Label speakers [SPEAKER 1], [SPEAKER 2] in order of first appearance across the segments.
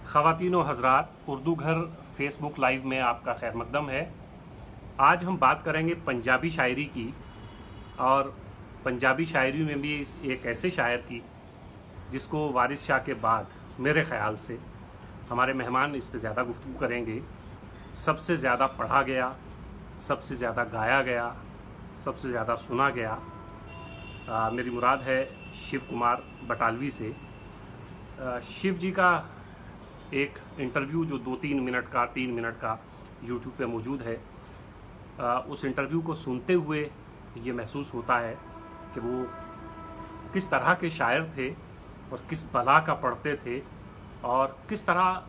[SPEAKER 1] ख़वातीन व हज़रात, उर्दू घर फेसबुक लाइव में आपका खैर मकदम है। आज हम बात करेंगे पंजाबी शायरी की, और पंजाबी शायरी में भी एक ऐसे शायर की जिसको वारिस शाह के बाद मेरे ख़्याल से हमारे मेहमान इस पर ज़्यादा गुफ्तगू करेंगे। सबसे ज़्यादा पढ़ा गया, सबसे ज़्यादा गाया गया, सबसे ज़्यादा सुना गया। मेरी मुराद है शिव कुमार बटालवी से। शिव जी का एक इंटरव्यू जो 2-3 मिनट का 3 मिनट का यूट्यूब पे मौजूद है, उस इंटरव्यू को सुनते हुए ये महसूस होता है कि वो किस तरह के शायर थे और किस बला का पढ़ते थे और किस तरह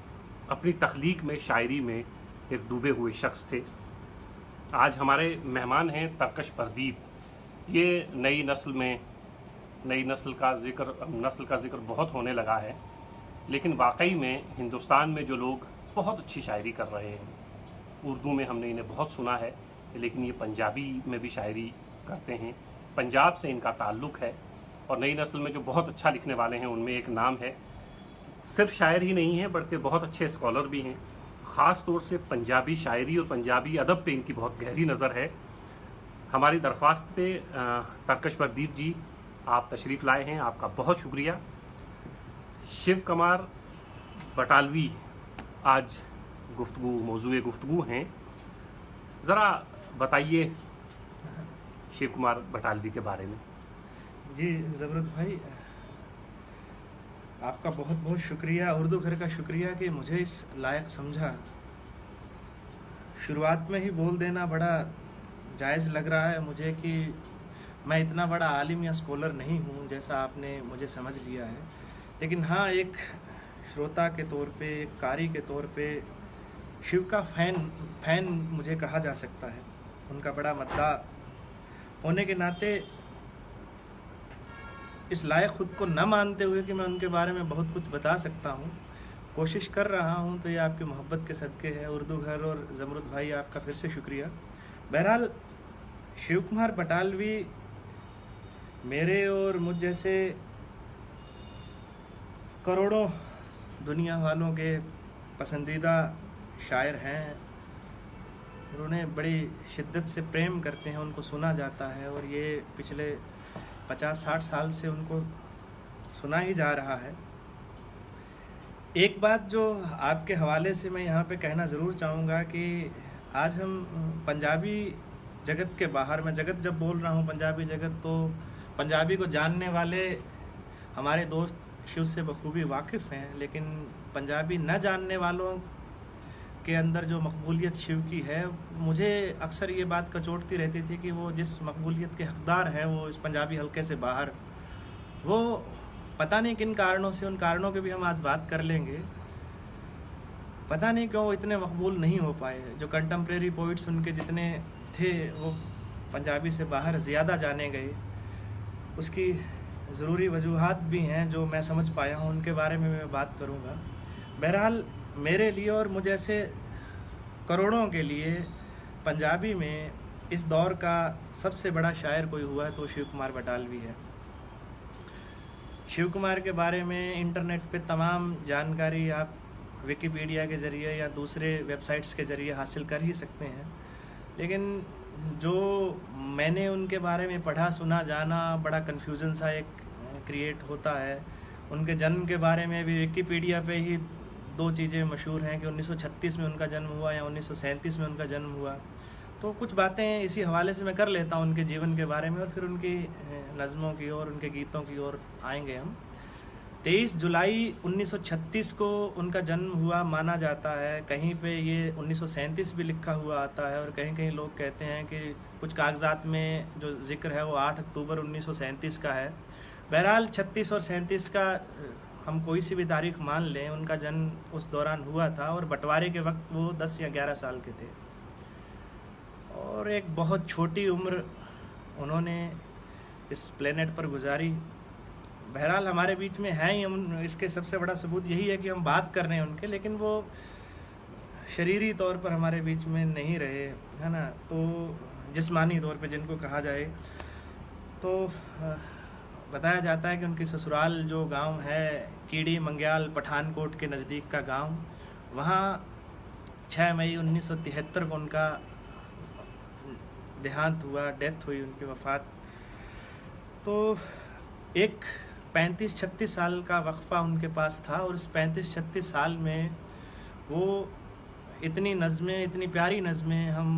[SPEAKER 1] अपनी तख्लीक में, शायरी में एक डूबे हुए शख्स थे। आज हमारे मेहमान हैं तरकश प्रदीप। ये नई नस्ल का जिक्र बहुत होने लगा है, लेकिन वाकई में हिंदुस्तान में जो लोग बहुत अच्छी शायरी कर रहे हैं, उर्दू में हमने इन्हें बहुत सुना है, लेकिन ये पंजाबी में भी शायरी करते हैं। पंजाब से इनका ताल्लुक़ है और नई नस्ल में जो बहुत अच्छा लिखने वाले हैं उनमें एक नाम है। सिर्फ शायर ही नहीं है बल्कि बहुत अच्छे स्कॉलर भी हैं। ख़ास तौर से पंजाबी शायरी और पंजाबी अदब पे इनकी बहुत गहरी नज़र है। हमारी दरख्वास्त पे तरकश प्रदीप जी आप तशरीफ़ लाए हैं, आपका बहुत शुक्रिया। शिव कुमार बटालवी आज मौजूए गुफ्तगू हैं। ज़रा बताइए शिव कुमार बटालवी के बारे में।
[SPEAKER 2] जी ज़बरत भाई, आपका बहुत बहुत शुक्रिया, उर्दू घर का शुक्रिया कि मुझे इस लायक समझा। शुरुआत में ही बोल देना बड़ा जायज़ लग रहा है मुझे कि मैं इतना बड़ा आलिम या स्कॉलर नहीं हूँ जैसा आपने मुझे समझ लिया है, लेकिन हाँ, एक श्रोता के तौर पे, एक कारी के तौर पे शिव का फ़ैन मुझे कहा जा सकता है। उनका बड़ा मद्दाह होने के नाते इस लायक ख़ुद को न मानते हुए कि मैं उनके बारे में बहुत कुछ बता सकता हूँ, कोशिश कर रहा हूँ, तो ये आपकी मोहब्बत के सदक़े है। उर्दू घर और ज़मरुद भाई, आपका फिर से शुक्रिया। बहरहाल, शिव कुमार बटालवी मेरे और मुझ जैसे करोड़ों दुनिया वालों के पसंदीदा शायर हैं और उन्हें बड़ी शिद्दत से प्रेम करते हैं, उनको सुना जाता है और ये पिछले 50-60 साल से उनको सुना ही जा रहा है। एक बात जो आपके हवाले से मैं यहाँ पे कहना ज़रूर चाहूँगा कि आज हम पंजाबी जगत के बाहर, मैं जगत जब बोल रहा हूँ पंजाबी जगत, तो पंजाबी को जानने वाले हमारे दोस्त शिव से बखूबी वाकिफ़ हैं, लेकिन पंजाबी न जानने वालों के अंदर जो मकबूलियत शिव की है, मुझे अक्सर ये बात कचोटती रहती थी कि वो जिस मकबूलियत के हकदार हैं वो इस पंजाबी हलके से बाहर, वो पता नहीं किन कारणों से, उन कारणों की भी हम आज बात कर लेंगे, पता नहीं क्यों वो इतने मकबूल नहीं हो पाए। जो कंटेम्प्रेरी पोइट्स उनके जितने थे वो पंजाबी से बाहर ज़्यादा जाने गए। उसकी ज़रूरी वजूहात भी हैं जो मैं समझ पाया हूँ, उनके बारे में मैं बात करूँगा। बहरहाल, मेरे लिए और मुझे ऐसे करोड़ों के लिए पंजाबी में इस दौर का सबसे बड़ा शायर कोई हुआ है तो शिव कुमार बटालवी है। शिव कुमार के बारे में इंटरनेट पे तमाम जानकारी आप विकिपीडिया के ज़रिए या दूसरे वेबसाइट्स के ज़रिए हासिल कर ही सकते हैं, लेकिन जो मैंने उनके बारे में पढ़ा, सुना, जाना, बड़ा कन्फ्यूज़न सा एक क्रिएट होता है। उनके जन्म के बारे में भी विकिपीडिया पे ही 2 चीज़ें मशहूर हैं कि 1936 में उनका जन्म हुआ या 1937 में उनका जन्म हुआ। तो कुछ बातें इसी हवाले से मैं कर लेता हूँ उनके जीवन के बारे में और फिर उनकी नज़मों की और उनके गीतों की ओर आएंगे हम। 23 जुलाई 1936 को उनका जन्म हुआ माना जाता है। कहीं पे ये 1937 भी लिखा हुआ आता है और कहीं कहीं लोग कहते हैं कि कुछ कागजात में जो जिक्र है वो 8 अक्टूबर 1937 का है। बहरहाल 36 और 37 का हम कोई सी भी तारीख मान लें, उनका जन्म उस दौरान हुआ था और बंटवारे के वक्त वो 10 या 11 साल के थे और एक बहुत छोटी उम्र उन्होंने इस प्लेनेट पर गुजारी। बहरहाल हमारे बीच में हैं ही हम, इसके सबसे बड़ा सबूत यही है कि हम बात कर रहे हैं उनके, लेकिन वो शरीरी तौर पर हमारे बीच में नहीं रहे, है ना। तो जिस्मानी तौर पे जिनको कहा जाए, तो बताया जाता है कि उनकी ससुराल जो गांव है कीड़ी मंग्याल पठानकोट के नज़दीक का गांव, वहाँ 6 मई 1973 को उनका देहांत हुआ, डेथ हुई, उनकी वफ़ात। तो एक 35-36 साल का वक्फ़ा उनके पास था, और इस 35-36 साल में वो इतनी नज़में, इतनी प्यारी नज़में हम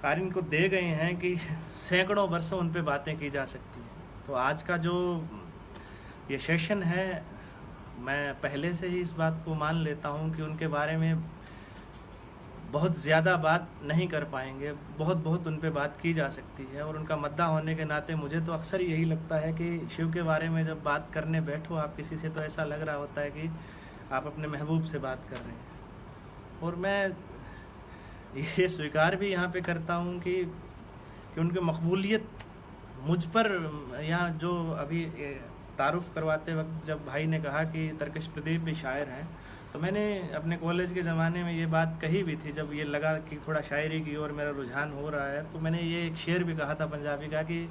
[SPEAKER 2] क़ारिन को दे गए हैं कि सैकड़ों वर्षों उन पे बातें की जा सकती हैं। तो आज का जो ये सेशन है, मैं पहले से ही इस बात को मान लेता हूँ कि उनके बारे में बहुत ज़्यादा बात नहीं कर पाएंगे, बहुत उन पे बात की जा सकती है। और उनका मद्दा होने के नाते मुझे तो अक्सर यही लगता है कि शिव के बारे में जब बात करने बैठो आप किसी से, तो ऐसा लग रहा होता है कि आप अपने महबूब से बात कर रहे हैं। और मैं ये स्वीकार भी यहाँ पे करता हूँ कि उनकी मकबूलियत मुझ पर, यहाँ जो अभी तारुफ़ करवाते वक्त जब भाई ने कहा कि तरकश प्रदीप भी शायर हैं, तो मैंने अपने कॉलेज के ज़माने में ये बात कही भी थी। जब ये लगा कि थोड़ा शायरी की ओर मेरा रुझान हो रहा है, तो मैंने ये एक शेर भी कहा था पंजाबी का कि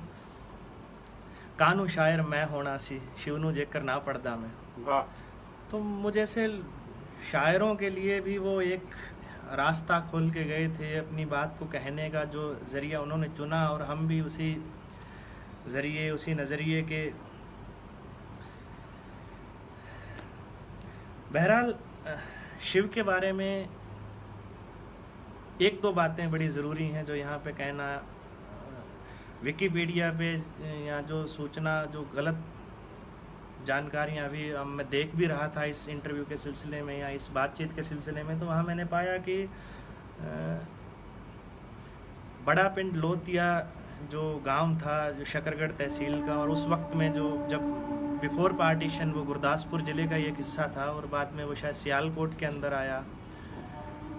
[SPEAKER 2] कानू शायर मैं होना सी, शिवनू जेकर ना पढ़दा मैं। तो मुझे ऐसे शायरों के लिए भी वो एक रास्ता खोल के गए थे, अपनी बात को कहने का जो ज़रिया उन्होंने चुना, और हम भी उसी ज़रिए, उसी नज़रिए के। बहरहाल शिव के बारे में एक दो बातें बड़ी ज़रूरी हैं जो यहाँ पे कहना। विकिपीडिया पे या जो सूचना, जो गलत जानकारियाँ अभी मैं देख भी रहा था इस इंटरव्यू के सिलसिले में या इस बातचीत के सिलसिले में, तो वहाँ मैंने पाया कि बड़ा पिंड लोतिया जो गांव था, जो शकरगढ़ तहसील का, और उस वक्त में जो जब बिफोर पार्टीशन वो गुरदासपुर ज़िले का एक हिस्सा था, और बाद में वो शायद सियालकोट के अंदर आया।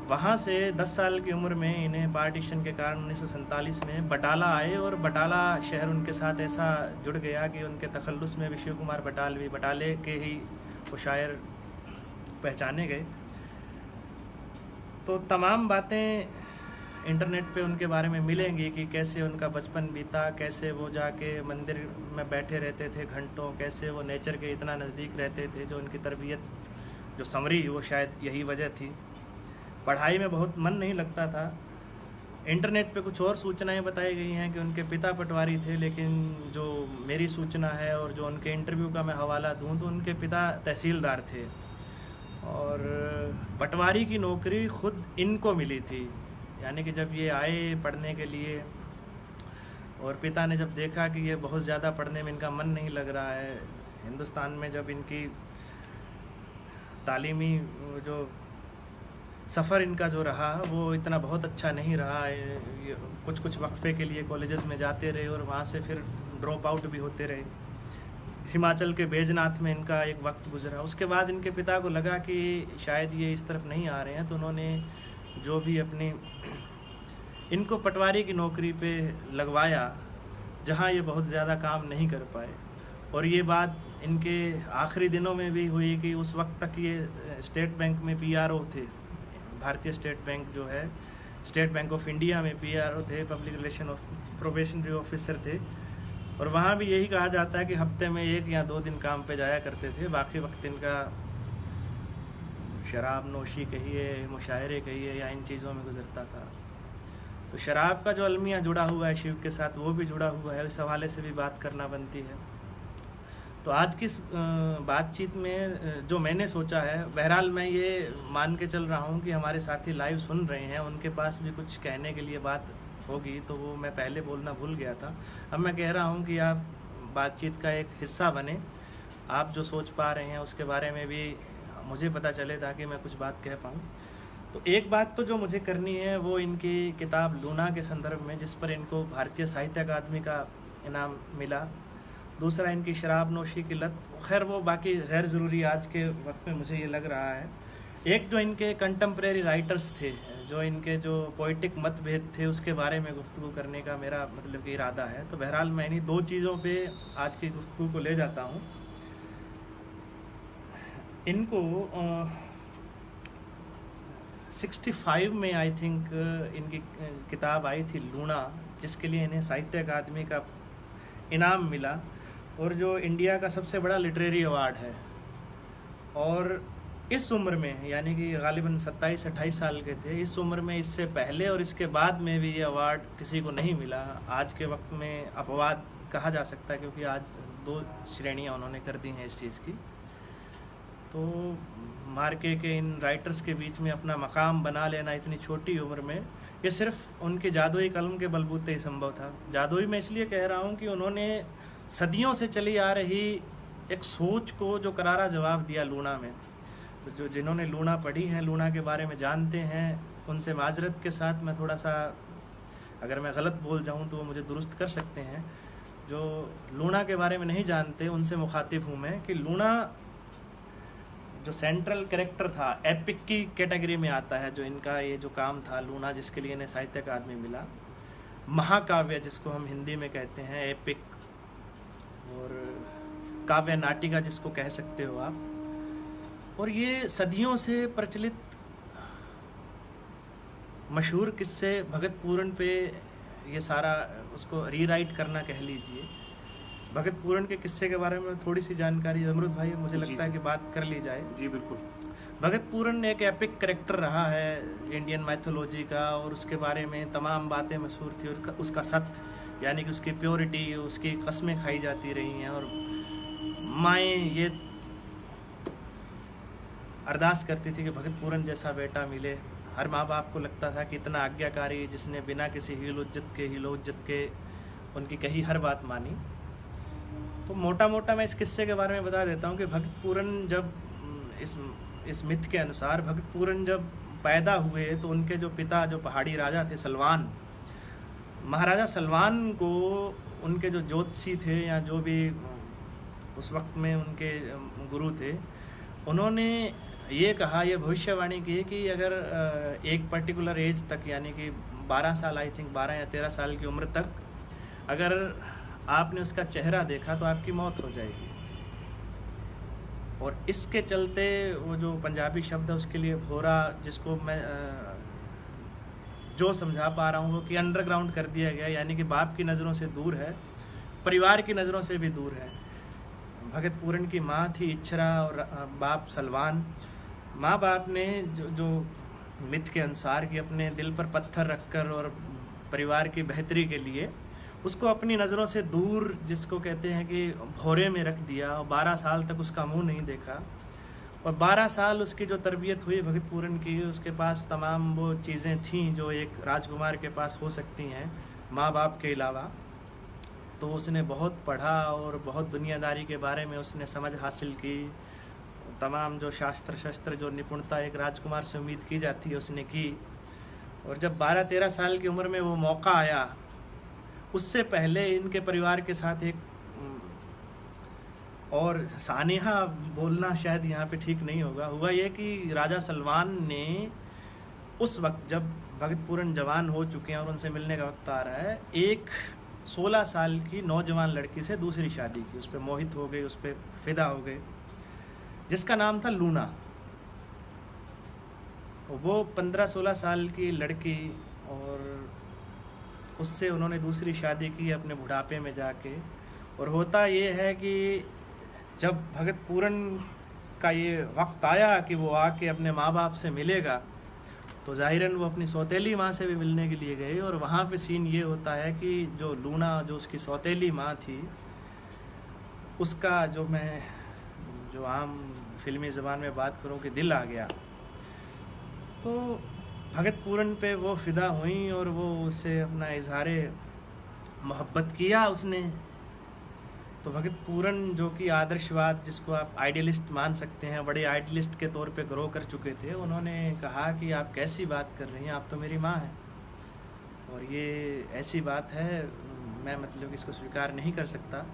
[SPEAKER 2] वहाँ से 10 साल की उम्र में इन्हें पार्टीशन के कारण 1947 में बटाला आए, और बटाला शहर उनके साथ ऐसा जुड़ गया कि उनके तखल्लुस में शिव कुमार बटालवी, बटाले के ही वो शायर पहचाने गए। तो तमाम बातें इंटरनेट पे उनके बारे में मिलेंगी कि कैसे उनका बचपन बीता, कैसे वो जाके मंदिर में बैठे रहते थे घंटों, कैसे वो नेचर के इतना नज़दीक रहते थे। जो उनकी तरबियत जो संवरी, वो शायद यही वजह थी। पढ़ाई में बहुत मन नहीं लगता था। इंटरनेट पे कुछ और सूचनाएं बताई गई हैं कि उनके पिता पटवारी थे, लेकिन जो मेरी सूचना है और जो उनके इंटरव्यू का मैं हवाला दूं, तो उनके पिता तहसीलदार थे, और पटवारी की नौकरी खुद इनको मिली थी। यानी कि जब ये आए पढ़ने के लिए, और पिता ने जब देखा कि ये बहुत ज़्यादा पढ़ने में इनका मन नहीं लग रहा है, हिंदुस्तान में जब इनकी तालीमी जो सफ़र इनका जो रहा वो इतना बहुत अच्छा नहीं रहा है। कुछ वक्फे के लिए कॉलेजेस में जाते रहे, और वहाँ से फिर ड्रॉप आउट भी होते रहे। हिमाचल के बैजनाथ में इनका एक वक्त गुजरा। उसके बाद इनके पिता को लगा कि शायद ये इस तरफ नहीं आ रहे हैं, तो उन्होंने जो भी अपनी इनको पटवारी की नौकरी पे लगवाया, जहाँ ये बहुत ज़्यादा काम नहीं कर पाए। और ये बात इनके आखिरी दिनों में भी हुई कि उस वक्त तक ये स्टेट बैंक में PRO थे, भारतीय स्टेट बैंक जो है, स्टेट बैंक ऑफ इंडिया में PRO थे, पब्लिक रिलेशन प्रोबेशनरी ऑफिसर थे। और वहाँ भी यही कहा जाता है कि हफ्ते में 1 या 2 दिन काम पे जाया करते थे, बाकी वक्त इनका शराब नोशी कहिए, मुशायरे कहिए, या इन चीज़ों में गुजरता था। तो शराब का जो अलमिया जुड़ा हुआ है शिव के साथ, वो भी जुड़ा हुआ है, इस हवाले से भी बात करना बनती है। तो आज की बातचीत में जो मैंने सोचा है, बहरहाल मैं ये मान के चल रहा हूँ कि हमारे साथी लाइव सुन रहे हैं, उनके पास भी कुछ कहने के लिए बात होगी, तो वो मैं पहले बोलना भूल गया था। अब मैं कह रहा हूँ कि आप बातचीत का एक हिस्सा बने, आप जो सोच पा रहे हैं उसके बारे में भी मुझे पता चले, ताकि मैं कुछ बात कह पाऊँ। तो एक बात तो जो मुझे करनी है वो इनकी किताब लूना के संदर्भ में, जिस पर इनको भारतीय साहित्य अकादमी का इनाम मिला। दूसरा इनकी शराब नोशी की लत, खैर वो बाकी गैर ज़रूरी आज के वक्त में मुझे ये लग रहा है। एक जो इनके कंटेम्प्रेरी राइटर्स थे, जो इनके जो पोइटिक मतभेद थे, उसके बारे में गुफ्तगू करने का मेरा मतलब कि इरादा है। तो बहरहाल मैं इन्हीं 2 चीज़ों पे आज की गुफ्तगू को ले जाता हूँ। इनको 65 में आई थिंक इनकी किताब आई थी लूना, जिसके लिए इन्हें साहित्य अकादमी का इनाम मिला, और जो इंडिया का सबसे बड़ा लिटरेरी अवार्ड है। और इस उम्र में, यानी कि गालिबन 27-28 साल के थे, इस उम्र में इससे पहले और इसके बाद में भी ये अवार्ड किसी को नहीं मिला। आज के वक्त में अपवाद कहा जा सकता है, क्योंकि आज 2 श्रेणियां उन्होंने कर दी हैं इस चीज़ की। तो मार्के के इन राइटर्स के बीच में अपना मकाम बना लेना इतनी छोटी उम्र में, ये सिर्फ उनके जादुई कलम के बलबूते ही संभव था। जादुई मैं इसलिए कह रहा हूँ कि उन्होंने सदियों से चली आ रही एक सोच को जो करारा जवाब दिया लूना में। तो जो जिन्होंने लूना पढ़ी हैं, लूना के बारे में जानते हैं, उनसे माजरत के साथ मैं थोड़ा सा, अगर मैं गलत बोल जाऊं तो वो मुझे दुरुस्त कर सकते हैं। जो लूना के बारे में नहीं जानते उनसे मुखातिब हूँ मैं, कि लूना जो सेंट्रल कैरेक्टर था, एपिक की कैटेगरी में आता है। जो इनका ये जो काम था लूना, जिसके लिए इन्हें साहित्य अकादमी मिला, महाकाव्य जिसको हम हिंदी में कहते हैं, एपिक, और काव्य नाटिका जिसको कह सकते हो आप। और ये सदियों से प्रचलित मशहूर किस्से भगत पूरन पे ये सारा उसको रीराइट करना कह लीजिए। भगत पूरन के किस्से के बारे में थोड़ी सी जानकारी अमृत भाई मुझे लगता है कि बात कर ली जाए।
[SPEAKER 1] जी बिल्कुल।
[SPEAKER 2] भगत पूरन एक एपिक कैरेक्टर रहा है इंडियन मैथोलॉजी का, और उसके बारे में तमाम बातें मशहूर थी। और उसका सत्य, यानी कि उसकी प्योरिटी, उसकी कस्में खाई जाती रही हैं, और माएँ ये अरदास करती थी कि भगत पूरन जैसा बेटा मिले। हर माँ बाप को लगता था कि इतना आज्ञाकारी, जिसने बिना किसी हीलो इज्जत के उनकी कही हर बात मानी। तो मोटा मोटा मैं इस किस्से के बारे में बता देता हूँ कि भगत पूरन जब इस मिथ के अनुसार भगत पूरन जब पैदा हुए तो उनके जो पिता, जो पहाड़ी राजा थे सलवान, महाराजा सलवान को उनके जो ज्योतिषी थे या जो भी उस वक्त में उनके गुरु थे, उन्होंने ये कहा, ये भविष्यवाणी की कि अगर एक पर्टिकुलर एज तक, यानी कि 12 साल, आई थिंक 12 या 13 साल की उम्र तक अगर आपने उसका चेहरा देखा तो आपकी मौत हो जाएगी। और इसके चलते वो जो पंजाबी शब्द है उसके लिए भोरा, जिसको मैं जो समझा पा रहा हूँ वो कि अंडरग्राउंड कर दिया गया, यानी कि बाप की नज़रों से दूर है, परिवार की नज़रों से भी दूर है। भगत पूरन की माँ थी इच्छरा और बाप सलवान। माँ बाप ने जो मिथ के अनुसार कि अपने दिल पर पत्थर रखकर और परिवार की बेहतरी के लिए उसको अपनी नज़रों से दूर, जिसको कहते हैं कि भोरे में रख दिया, और 12 साल तक उसका मुंह नहीं देखा। और 12 साल उसकी जो तरबियत हुई भगत पूरन की, उसके पास तमाम वो चीज़ें थीं जो एक राजकुमार के पास हो सकती हैं माँ बाप के अलावा। तो उसने बहुत पढ़ा और बहुत दुनियादारी के बारे में उसने समझ हासिल की। तमाम जो शास्त्र शस्त्र, जो निपुणता एक राजकुमार से उम्मीद की जाती है, उसने की। और जब 12-13 साल की उम्र में वो मौका आया, उससे पहले इनके परिवार के साथ एक और सानिहा बोलना शायद यहाँ पे ठीक नहीं होगा, हुआ ये कि राजा सलवान ने उस वक्त जब भगत पूरन जवान हो चुके हैं और उनसे मिलने का वक्त आ रहा है, एक 16 साल की नौजवान लड़की से दूसरी शादी की। उस पर मोहित हो गए, उस पर फिदा हो गए, जिसका नाम था लूना। वो 15-16 साल की लड़की, और उससे उन्होंने दूसरी शादी की अपने बुढ़ापे में जाके। और होता ये है कि जब भगत पूरन का ये वक्त आया कि वो आके अपने माँ बाप से मिलेगा, तो ज़ाहिरन वो अपनी सौतेली माँ से भी मिलने के लिए गए। और वहाँ पे सीन ये होता है कि जो लूना, जो उसकी सौतेली माँ थी, उसका जो आम फिल्मी ज़बान में बात करूँ कि दिल आ गया। तो भगत पूरन पे वो फ़िदा हुई और वो उससे अपना इजहारे मोहब्बत किया उसने। तो भगत पूरन, जो कि आदर्शवाद, जिसको आप आइडियलिस्ट मान सकते हैं, बड़े आइडियलिस्ट के तौर पे ग्रो कर चुके थे, उन्होंने कहा कि आप कैसी बात कर रही हैं, आप तो मेरी माँ हैं और ये ऐसी बात है, मैं मतलब इसको स्वीकार नहीं कर सकता।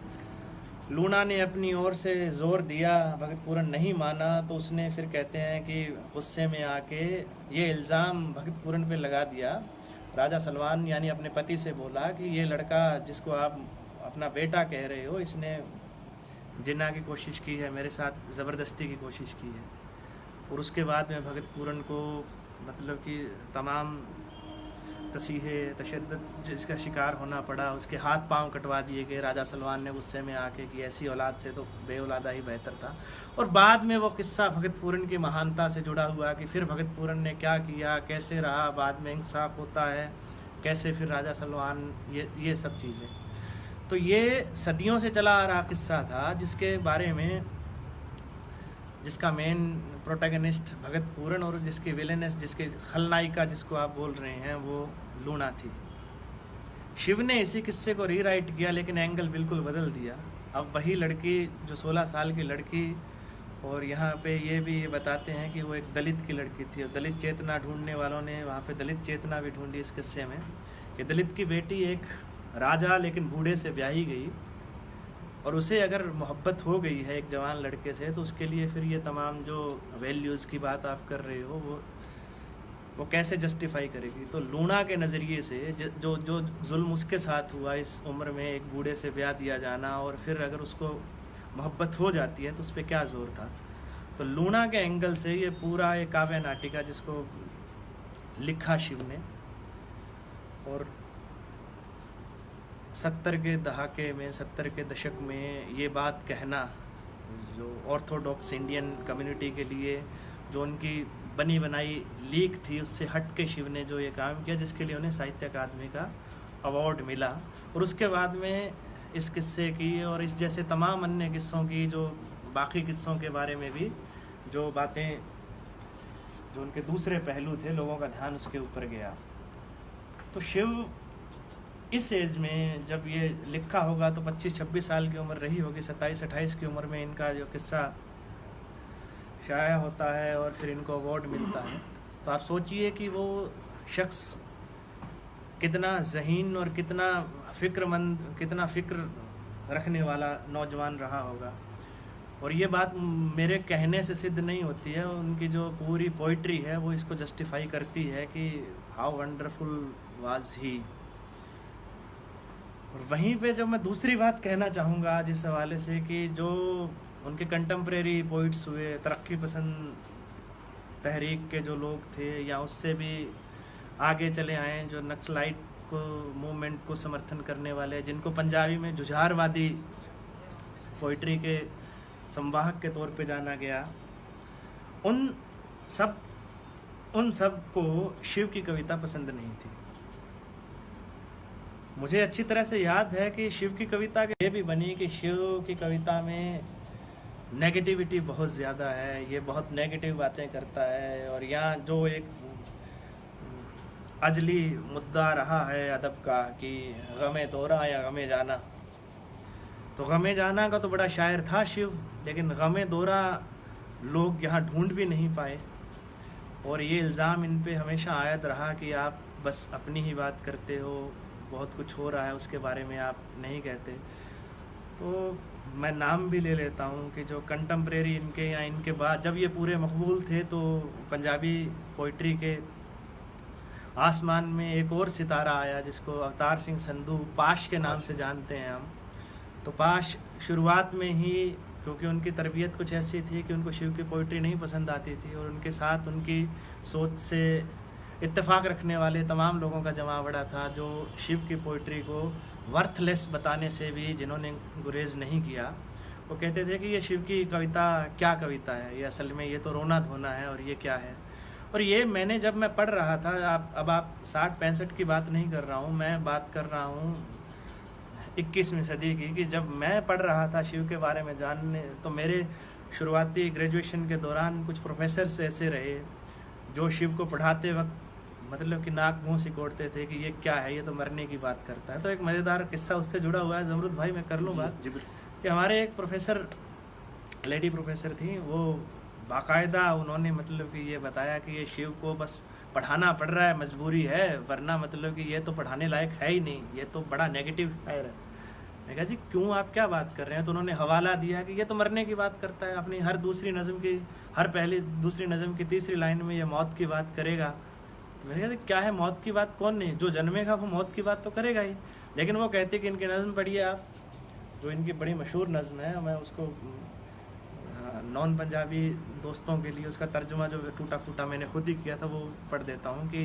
[SPEAKER 2] लूना ने अपनी ओर से ज़ोर दिया, भगत पूरन नहीं माना। तो उसने फिर, कहते हैं कि गुस्से में आके ये इल्ज़ाम भगत पूरन पे लगा दिया। राजा सलवान यानी अपने पति से बोला कि ये लड़का जिसको आप अपना बेटा कह रहे हो, इसने जिन्ना की कोशिश की है, मेरे साथ ज़बरदस्ती की कोशिश की है। और उसके बाद में भगत पूरन को मतलब कि तमाम तसीहे तशद्दुद जिसका शिकार होना पड़ा, उसके हाथ पांव कटवा दिए गए राजा सलमान ने गुस्से में आके कि ऐसी औलाद से तो बेऔलादा ही बेहतर था। और बाद में वो किस्सा भगत पूरन की महानता से जुड़ा हुआ कि फिर भगत पूरन ने क्या किया, कैसे रहा, बाद में इंसाफ होता है, कैसे फिर राजा सलमान, ये सब चीज़ें। तो ये सदियों से चला आ रहा किस्सा था जिसके बारे में, जिसका मेन प्रोटैगनिस्ट भगत पूरन और जिसकी विलेनेस, जिसके खलनायिका जिसको आप बोल रहे हैं, वो लूना थी। शिव ने इसी किस्से को रीराइट किया लेकिन एंगल बिल्कुल बदल दिया। अब वही लड़की जो 16 साल की लड़की, और यहाँ पे ये भी बताते हैं कि वो एक दलित की लड़की थी, और दलित चेतना ढूंढने वालों ने वहाँ पे दलित चेतना भी ढूंढी इस किस्से में कि दलित की बेटी एक राजा लेकिन बूढ़े से ब्याही गई, और उसे अगर मोहब्बत हो गई है एक जवान लड़के से, तो उसके लिए फिर ये तमाम जो वैल्यूज़ की बात आप कर रहे हो वो कैसे जस्टिफाई करेगी। तो लूना के नज़रिए से जो जुल्म उसके साथ हुआ, इस उम्र में एक बूढ़े से ब्याह दिया जाना, और फिर अगर उसको मोहब्बत हो जाती है तो उस पर क्या ज़ोर था। तो लूना के एंगल से ये पूरा एक काव्य नाटिका जिसको लिखा शिव ने, और 70 के दशक में ये बात कहना जो ऑर्थोडॉक्स इंडियन कम्युनिटी के लिए जो उनकी बनी बनाई लीक थी, उससे हट के शिव ने जो ये काम किया, जिसके लिए उन्हें साहित्य अकादमी का अवार्ड मिला। और उसके बाद में इस किस्से की और इस जैसे तमाम अन्य किस्सों की, जो बाकी किस्सों के बारे में भी जो बातें, जो उनके दूसरे पहलू थे, लोगों का ध्यान उसके ऊपर गया। तो शिव इस एज में जब ये लिखा होगा तो 25-26 साल की उम्र रही होगी, 27-28 की उम्र में इनका जो किस्सा शाया होता है और फिर इनको अवार्ड मिलता है। तो आप सोचिए कि वो शख्स कितना ज़हीन और कितना फ़िक्रमंद, कितना फ़िक्र रखने वाला नौजवान रहा होगा। और ये बात मेरे कहने से सिद्ध नहीं होती है, उनकी जो पूरी पोइट्री है वो इसको जस्टिफाई करती है कि हाउ वंडरफुल वाज ही। और वहीं पे जब मैं दूसरी बात कहना चाहूँगा आज इस हवाले से कि जो उनके कंटेम्प्रेरी पोइट्स हुए, तरक्की पसंद तहरीक के जो लोग थे या उससे भी आगे चले आए, जो नक्सलाइट को मूवमेंट को समर्थन करने वाले, जिनको पंजाबी में जुझारवादी पोइट्री के संवाहक के तौर पे जाना गया, उन सब को शिव की कविता पसंद नहीं थी। मुझे अच्छी तरह से याद है कि शिव की कविता के ये भी बनी कि शिव की कविता में नेगेटिविटी बहुत ज़्यादा है, ये बहुत नेगेटिव बातें करता है। और यहाँ जो एक अजली मुद्दा रहा है अदब का कि गमे दौरा या गमे जाना, तो गमे जाना का तो बड़ा शायर था शिव, लेकिन गमे दौरा लोग यहाँ ढूंढ भी नहीं पाए। और ये इल्ज़ाम इन पे हमेशा आयद रहा कि आप बस अपनी ही बात करते हो, बहुत कुछ हो रहा है उसके बारे में आप नहीं कहते। तो मैं नाम भी ले लेता हूँ कि जो कंटेम्प्रेरी इनके या इनके बाद जब ये पूरे मकबूल थे, तो पंजाबी पोइट्री के आसमान में एक और सितारा आया जिसको अवतार सिंह संधू पाश के नाम से जानते हैं हम। तो पाश शुरुआत में ही, क्योंकि उनकी तरबियत कुछ ऐसी थी कि उनको शिव की पोइट्री नहीं पसंद आती थी, और उनके साथ उनकी सोच से इत्तेफाक रखने वाले तमाम लोगों का जमावड़ा था जो शिव की पोइट्री को वर्थलेस बताने से भी जिन्होंने गुरेज नहीं किया। वो कहते थे कि ये शिव की कविता क्या कविता है, ये असल में ये तो रोना धोना है, और ये क्या है। और ये मैंने जब मैं पढ़ रहा था, अब आप 60-65 की बात नहीं कर रहा हूँ, मैं बात कर रहा हूँ 21वीं सदी की, कि जब मैं पढ़ रहा था शिव के बारे में जानने, तो मेरे शुरुआती ग्रेजुएशन के दौरान कुछ प्रोफेसर्स ऐसे रहे जो शिव को पढ़ाते वक्त मतलब कि नाक मुँह सिकोड़ते थे कि ये क्या है, ये तो मरने की बात करता है। तो एक मज़ेदार किस्सा उससे जुड़ा हुआ है, जमरुद भाई मैं कर लूँ बात कि हमारे एक प्रोफेसर, लेडी प्रोफेसर थी, वो बाकायदा उन्होंने मतलब कि ये बताया कि ये शिव को बस पढ़ाना पड़ रहा है, मजबूरी है, वरना मतलब कि ये तो पढ़ाने लायक है ही नहीं, ये तो बड़ा नेगेटिव शायर है। मैं कहा जी क्यों, आप क्या बात कर रहे हैं। तो उन्होंने हवाला दिया कि ये तो मरने की बात करता है, अपनी हर दूसरी नज़म की, हर पहली दूसरी नज़म की तीसरी लाइन में ये मौत की बात करेगा। तो मैंने कहा क्या है मौत की बात, कौन नहीं, जो जन्मेगा वो मौत की बात तो करेगा ही। लेकिन वो कहते कि इनकी नज़म पढ़िए आप, जो इनकी बड़ी मशहूर नज़म है, मैं उसको नॉन पंजाबी दोस्तों के लिए उसका तर्जुमा जो टूटा फूटा मैंने खुद ही किया था वो पढ़ देता हूँ कि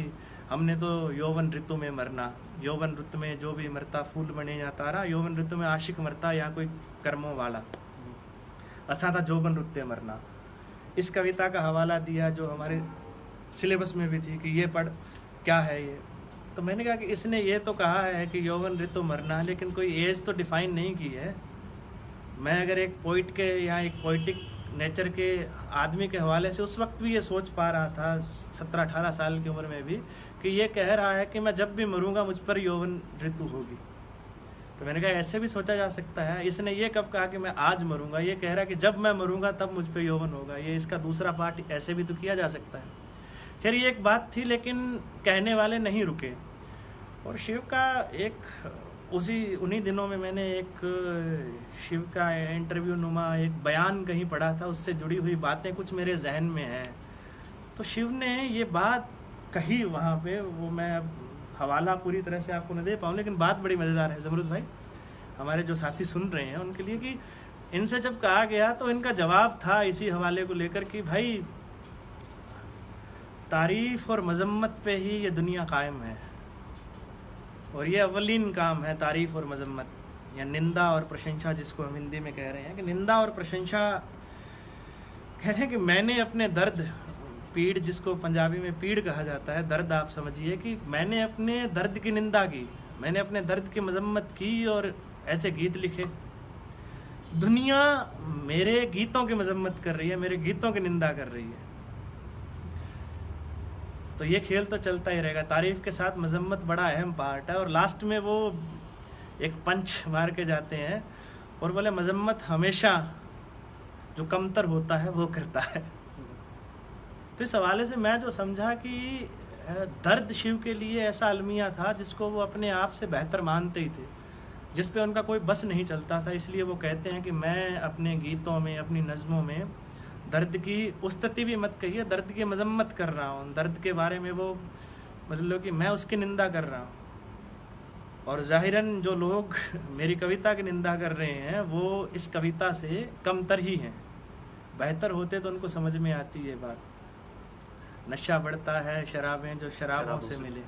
[SPEAKER 2] हमने तो यौवन ऋतु में मरना, यौवन ऋतु में जो भी मरता फूल बने या तारा, यौवन ऋतु में आशिक मरता या कोई कर्मों वाला, असा था यौवन ऋतु मरना। इस कविता का हवाला दिया जो हमारे सिलेबस में भी थी कि ये पढ़, क्या है ये। तो मैंने कहा कि इसने ये तो कहा है कि यौवन ऋतु मरना, लेकिन कोई एज तो डिफाइन नहीं की है। मैं अगर एक पोइट के या एक पोइटिक नेचर के आदमी के हवाले से उस वक्त भी ये सोच पा रहा था 17-18 साल की उम्र में भी कि ये कह रहा है कि मैं जब भी मरूंगा मुझ पर यौवन ऋतु होगी। तो मैंने कहा ऐसे भी सोचा जा सकता है। इसने ये कब कहा कि मैं आज मरूंगा, ये कह रहा है कि जब मैं मरूंगा तब मुझ पर यौवन होगा। ये इसका दूसरा पार्ट ऐसे भी तो किया जा सकता है। खैर ये एक बात थी, लेकिन कहने वाले नहीं रुके। और शिव का एक उन्हीं दिनों में मैंने एक शिव का इंटरव्यू नुमा एक बयान कहीं पढ़ा था, उससे जुड़ी हुई बातें कुछ मेरे जहन में हैं। तो शिव ने ये बात कही वहाँ पे, वो मैं अब हवाला पूरी तरह से आपको नहीं दे पाऊँ, लेकिन बात बड़ी मज़ेदार है ज़मरुद भाई, हमारे जो साथी सुन रहे हैं उनके लिए, कि इनसे जब कहा गया तो इनका जवाब था इसी हवाले को लेकर कि भाई तारीफ़ और मजम्मत पे ही ये दुनिया कायम है, और ये अव्वलीन काम है तारीफ़ और मजम्मत, या निंदा और प्रशंसा जिसको हम हिंदी में कह रहे हैं। कि निंदा और प्रशंसा कह रहे हैं कि मैंने अपने दर्द, पीड़ जिसको पंजाबी में पीड़ कहा जाता है, दर्द आप समझिए, कि मैंने अपने दर्द की निंदा की, मैंने अपने दर्द की मजम्मत की और ऐसे गीत लिखे। दुनिया मेरे गीतों की मजम्मत कर रही है, मेरे गीतों की निंदा कर रही है। तो ये खेल तो चलता ही रहेगा। तारीफ़ के साथ मजम्मत बड़ा अहम पार्ट है। और लास्ट में वो एक पंच मार के जाते हैं और बोले मजम्मत हमेशा जो कमतर होता है वो करता है। तो इस हवाले से मैं जो समझा कि दर्द शिव के लिए ऐसा अलमिया था जिसको वो अपने आप से बेहतर मानते ही थे, जिस पे उनका कोई बस नहीं चलता था। इसलिए वो कहते हैं कि मैं अपने गीतों में, अपनी नज़मों में दर्द की उस्तति भी मत कहिए, दर्द की मजम्मत कर रहा हूँ, दर्द के बारे में वो मतलब कि मैं उसकी निंदा कर रहा हूँ। और ज़ाहिरन जो लोग मेरी कविता की निंदा कर रहे हैं वो इस कविता से कमतर ही हैं। बेहतर होते तो उनको समझ में आती ये बात। नशा बढ़ता है शराबें जो शराबों से मिले,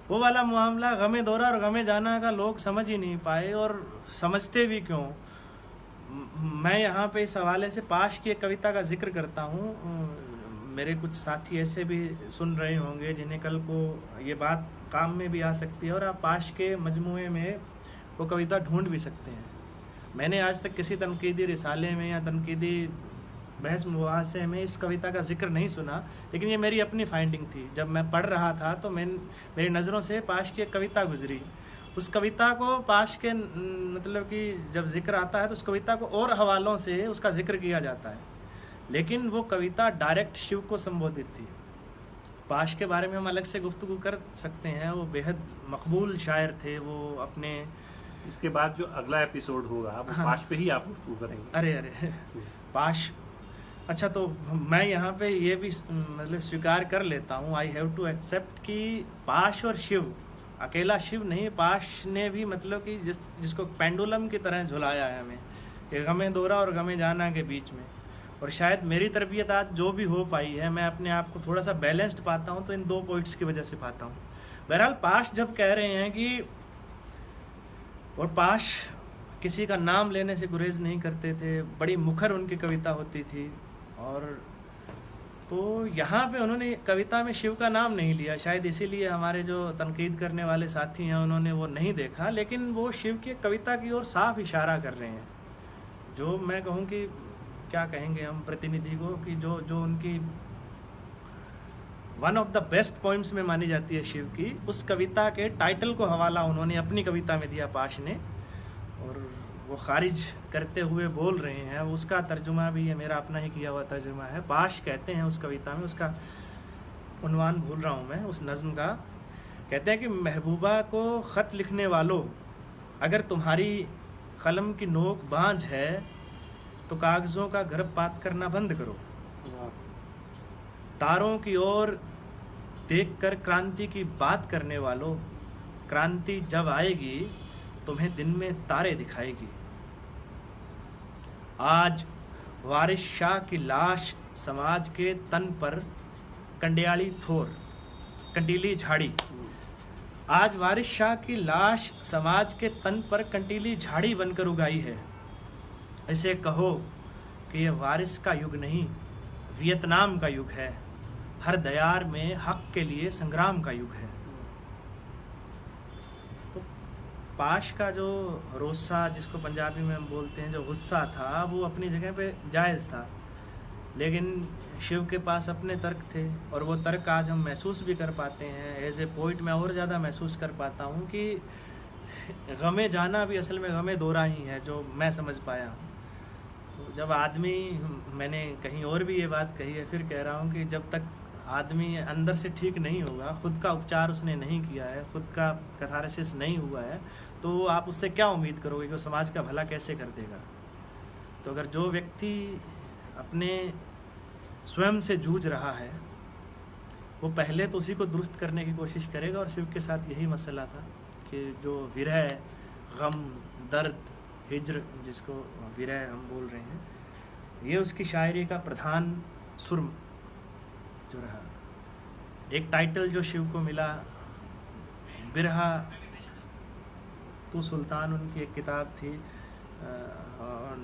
[SPEAKER 2] वो वाला मामला गमे दौरा और गमे जाना का लोग समझ ही नहीं पाए, और समझते भी क्यों। मैं यहाँ पे इस हवाले से पाश की एक कविता का जिक्र करता हूँ। मेरे कुछ साथी ऐसे भी सुन रहे होंगे जिन्हें कल को ये बात काम में भी आ सकती है, और आप पाश के मजमूए में वो कविता ढूंढ भी सकते हैं। मैंने आज तक किसी तनकीदी रिसाले में या तनकीदी बहस मुबाहसे में इस कविता का जिक्र नहीं सुना, लेकिन ये मेरी अपनी फाइंडिंग थी। जब मैं पढ़ रहा था तो मेरी नज़रों से पाश की एक कविता गुजरी। उस कविता को पाश के मतलब कि जब जिक्र आता है तो उस कविता को और हवालों से उसका जिक्र किया जाता है, लेकिन वो कविता डायरेक्ट शिव को संबोधित थी। पाश के बारे में हम अलग से गुफ्तगू कर सकते हैं, वो बेहद मकबूल शायर थे। वो अपने
[SPEAKER 1] इसके बाद जो अगला एपिसोड होगा वो
[SPEAKER 2] हाँ,
[SPEAKER 1] पाश पे ही आप गुफ्तगू करेंगे।
[SPEAKER 2] अरे पाश, अच्छा तो मैं यहाँ पे ये भी मतलब स्वीकार कर लेता हूँ, आई हैव टू एक्सेप्ट कि पाश और शिव, अकेला शिव नहीं, पाश ने भी मतलब कि जिसको पेंडुलम की तरह झुलाया है हमें, कि गमे दौरा और गमे जाना के बीच में। और शायद मेरी तरबियत आज जो भी हो पाई है, मैं अपने आप को थोड़ा सा बैलेंस्ड पाता हूँ तो इन दो पॉइंट्स की वजह से पाता हूँ। बहरहाल पाश जब कह रहे हैं कि, और पाश किसी का नाम लेने से गुरेज नहीं करते थे, बड़ी मुखर उनकी कविता होती थी। और तो यहाँ पे उन्होंने कविता में शिव का नाम नहीं लिया, शायद इसीलिए हमारे जो तनकीद करने वाले साथी हैं उन्होंने वो नहीं देखा, लेकिन वो शिव की कविता की ओर साफ इशारा कर रहे हैं। जो मैं कहूँ कि क्या कहेंगे हम प्रतिनिधि को, कि जो उनकी one of the best poems में मानी जाती है शिव की, उस कविता के टाइटल को हवाला उन्होंने अपनी कविता में दिया पाश ने, और वो खारिज करते हुए बोल रहे हैं। उसका तर्जुमा भी ये मेरा अपना ही किया हुआ तर्जुमा है। पाश कहते हैं उस कविता में, उसका उन्वान भूल रहा हूँ मैं उस नज़्म का, कहते हैं कि महबूबा को ख़त लिखने वालों, अगर तुम्हारी कलम की नोक बांझ है तो कागज़ों का गर्भपात करना बंद करो। तारों की ओर देखकर क्रांति की बात करने वालों, क्रांति जब आएगी तुम्हें दिन में तारे दिखाएगी। आज वारिस शाह की लाश समाज के तन पर कंडियाली थोर कंटीली झाड़ी। आज वारिस शाह की लाश समाज के तन पर कंटीली झाड़ी बनकर उगाई है। इसे कहो कि यह वारिस का युग नहीं, वियतनाम का युग है। हर दयार में हक के लिए संग्राम का युग है। तो पाश का जो रोसा, जिसको पंजाबी में हम बोलते हैं, जो गुस्सा था, वो अपनी जगह पे जायज़ था, लेकिन शिव के पास अपने तर्क थे और वो तर्क आज हम महसूस भी कर पाते हैं। एज ए पोइट मैं और ज़्यादा महसूस कर पाता हूँ कि गमे जाना भी असल में गमे दोरा ही है, जो मैं समझ पाया हूँ। तो जब आदमी, मैंने कहीं और भी ये बात कही है, फिर कह रहा हूँ कि जब तक आदमी अंदर से ठीक नहीं होगा, खुद का उपचार उसने नहीं किया है, खुद का कैथारसिस नहीं हुआ है, तो आप उससे क्या उम्मीद करोगे कि वो समाज का भला कैसे कर देगा। तो अगर जो व्यक्ति अपने स्वयं से जूझ रहा है, वो पहले तो उसी को दुरुस्त करने की कोशिश करेगा। और शिव के साथ यही मसला था कि जो विरह, गम, दर्द, हिज्र, जिसको विरह हम बोल रहे हैं, ये उसकी शायरी का प्रधान सुर जो रहा। एक टाइटल जो शिव को मिला, बिरहा तो सुल्तान, उनकी एक किताब थी,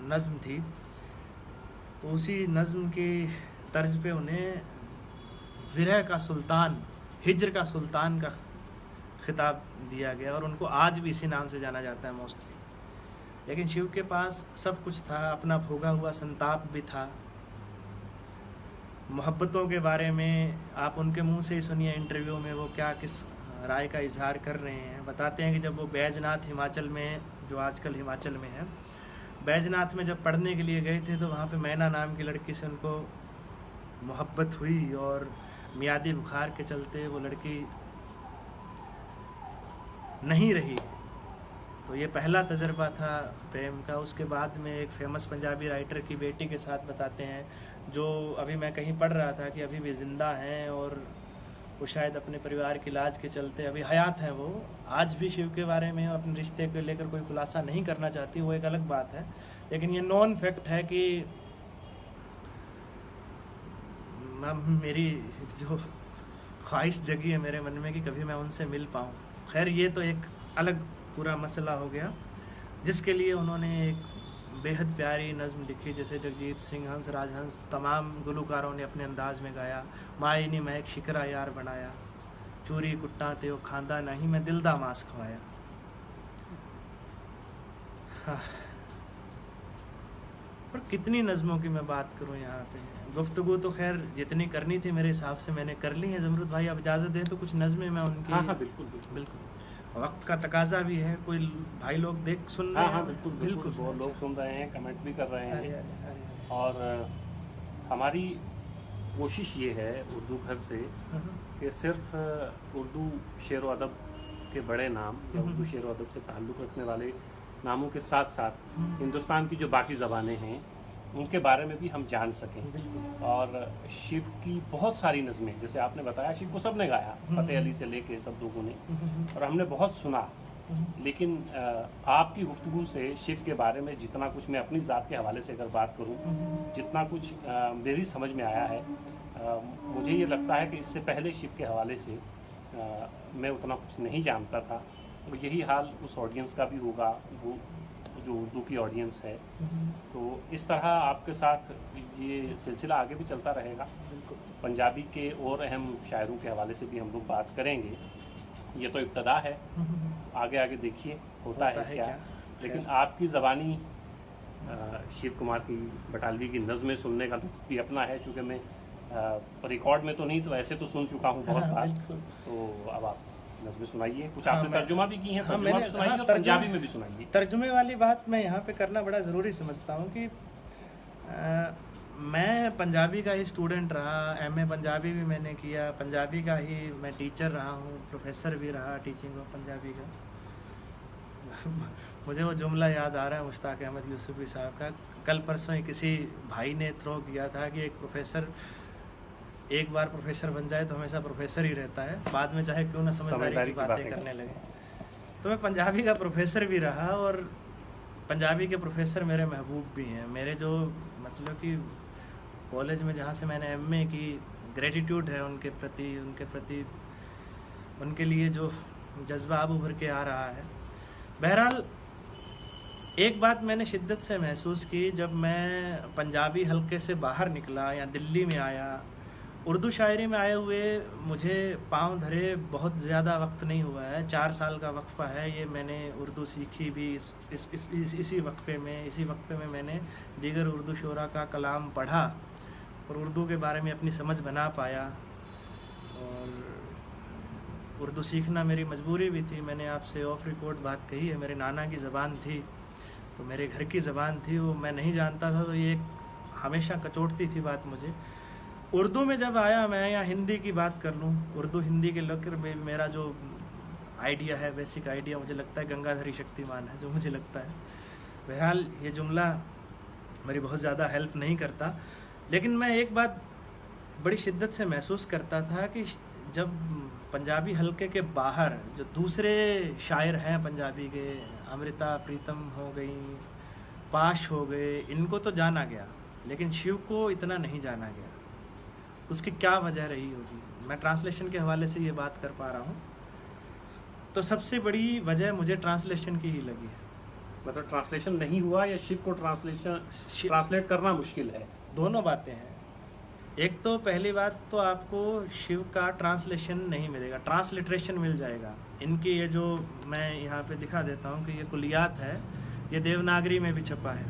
[SPEAKER 2] नज़्म थी, तो उसी नज़्म की तर्ज पे उन्हें विरह का सुल्तान, हिज्र का सुल्तान का खिताब दिया गया और उनको आज भी इसी नाम से जाना जाता है मोस्टली। लेकिन शिव के पास सब कुछ था, अपना भोगा हुआ संताप भी था। मोहब्बतों के बारे में आप उनके मुंह से ही सुनिए इंटरव्यू में, वो क्या किस राय का इजहार कर रहे हैं। बताते हैं कि जब वो बैजनाथ हिमाचल में, जो आजकल हिमाचल में है, बैजनाथ में जब पढ़ने के लिए गए थे, तो वहाँ पे मैना नाम की लड़की से उनको मोहब्बत हुई और मियादी बुखार के चलते वो लड़की नहीं रही। तो ये पहला तजर्बा था प्रेम का। उसके बाद में एक फेमस पंजाबी राइटर की बेटी के साथ बताते हैं, जो अभी मैं कहीं पढ़ रहा था कि अभी भी ज़िंदा हैं और वो शायद अपने परिवार के इलाज के चलते अभी हयात हैं। वो आज भी शिव के बारे में अपने रिश्ते को लेकर कोई खुलासा नहीं करना चाहती, वो एक अलग बात है। लेकिन ये नॉन फैक्ट है कि मेरी जो ख्वाहिश जगी है मेरे मन में कि कभी मैं उनसे मिल पाऊँ। खैर, ये तो एक अलग पूरा मसला हो गया, जिसके लिए उन्होंने एक बेहद प्यारी नज़्म लिखी, जैसे जगजीत सिंह, हंस राजहंस, तमाम गुलकारों ने अपने अंदाज में गाया। मायनी महक शिकरा यार बनाया, चूरी कुट्टा ते वो खांदा नहीं, मैं दिल दा मांस खवाया। हाँ। और कितनी नज़मों की मैं बात करूं यहाँ पे। गुफ्तगू तो खैर जितनी करनी थी मेरे हिसाब से मैंने कर ली है। ज़मरुद भाई, अब इजाज़त दें तो कुछ नज़में मैं उनकी।
[SPEAKER 1] हाँ, बिल्कुल बिल्कुल
[SPEAKER 2] बिल्कुल, वक्त का तकाजा भी है, कोई भाई लोग देख सुन रहे हैं।
[SPEAKER 1] हाँ, बिल्कुल बिल्कुल, बहुत लोग सुन रहे हैं, कमेंट भी कर रहे हैं।
[SPEAKER 2] अरे।
[SPEAKER 1] और हमारी कोशिश ये है उर्दू घर से कि सिर्फ उर्दू शेर व अदब के बड़े नाम या उर्दू शेर व अदब से ताल्लुक़ रखने वाले नामों के साथ साथ हिंदुस्तान की जो बाकी ज़बानें हैं उनके बारे में भी हम जान सकें। और शिव की बहुत सारी नज़में, जैसे आपने बताया, शिव को सब ने गाया, फतेह अली से लेके सब लोगों ने, और हमने बहुत सुना। लेकिन आपकी गुफ्तगू से शिव के बारे में जितना कुछ मैं अपनी ज़ात के हवाले से अगर बात करूं, जितना कुछ मेरी समझ में आया है, मुझे ये लगता है कि इससे पहले शिव के हवाले से मैं उतना कुछ नहीं जानता था। और यही हाल उस ऑडियंस का भी होगा, वो जो उर्दू की ऑडियंस है। तो इस तरह आपके साथ ये सिलसिला आगे भी चलता रहेगा। पंजाबी के और अहम शायरों के हवाले से भी हम लोग बात करेंगे। ये तो इब्तदा है, आगे आगे देखिए होता है क्या। लेकिन आपकी ज़बानी शिव कुमार की बटालवी की नज़में सुनने का लुत्फ़ भी अपना है, चूँकि मैं रिकॉर्ड में तो नहीं, तो ऐसे तो सुन चुका हूँ बहुत बार। तो अब आप नज़में सुनाइए, कुछ आपने तर्जुमा भी की हैं, तर्जुमा भी सुनाइए और पंजाबी में भी सुनाइए।
[SPEAKER 2] तर्जुमे वाली बात मैं यहाँ पे करना बड़ा ज़रूरी समझता हूँ कि मैं पंजाबी का ही स्टूडेंट रहा, एमए पंजाबी भी मैंने किया, पंजाबी का ही मैं टीचर रहा हूँ, प्रोफेसर भी रहा टीचिंग ऑफ पंजाबी का। मुझे वो जुमला याद आ रहा है मुश्ताक अहमद यूसुफी साहब का, कल परसों ही किसी भाई ने थ्रो किया था कि एक प्रोफेसर एक बार प्रोफेसर बन जाए तो हमेशा प्रोफेसर ही रहता है, बाद में चाहे क्यों ना समझदारी की बातें करने लगे। तो मैं पंजाबी का प्रोफेसर भी रहा और पंजाबी के प्रोफेसर मेरे महबूब भी हैं। मेरे जो मतलब कि कॉलेज में जहाँ से मैंने एमए की, ग्रेटिट्यूड है उनके प्रति उनके लिए जो जज्बा अब उभर के आ रहा है। बहरहाल एक बात मैंने शिद्दत से महसूस की जब मैं पंजाबी हलके से बाहर निकला या दिल्ली में आया। उर्दू शायरी में आए हुए मुझे पाँव धरे बहुत ज़्यादा वक्त नहीं हुआ है, 4 साल का वक्फ़ा है ये। मैंने उर्दू सीखी भी इसी वक्फ़े में मैंने दीगर उर्दू शोरा का कलाम पढ़ा और उर्दू के बारे में अपनी समझ बना पाया। और उर्दू सीखना मेरी मजबूरी भी थी। मैंने आपसे ऑफ रिकॉर्ड बात कही है, मेरे नाना की ज़बान थी तो मेरे घर की ज़बान थी, वो मैं नहीं जानता था, तो ये हमेशा कचोटती थी बात मुझे। उर्दू में जब आया, मैं या हिंदी की बात कर लूँ, उर्दू हिंदी के लेकर में मेरा जो आइडिया है, बेसिक आइडिया मुझे लगता है गंगाधरी शक्तिमान है, जो मुझे लगता है। बहरहाल ये जुमला मेरी बहुत ज़्यादा हेल्प नहीं करता, लेकिन मैं एक बात बड़ी शिद्दत से महसूस करता था कि जब पंजाबी हलके के बाहर जो दूसरे शायर हैं पंजाबी के, अमृता प्रीतम हो गई, पाश हो गए, इनको तो जाना गया, लेकिन शिव को इतना नहीं जाना गया। उसकी क्या वजह रही होगी? मैं ट्रांसलेशन के हवाले से ये बात कर पा रहा हूँ, तो सबसे बड़ी वजह मुझे ट्रांसलेशन की ही लगी है।
[SPEAKER 1] मतलब ट्रांसलेशन नहीं हुआ या शिव को ट्रांसलेट करना मुश्किल है?
[SPEAKER 2] दोनों बातें हैं। एक तो पहली बात तो आपको शिव का ट्रांसलेशन नहीं मिलेगा, ट्रांसलिट्रेशन मिल जाएगा। इनकी ये जो मैं यहाँ पे दिखा देता हूँ कि ये कुलियात है, ये देवनागरी में भी छपा है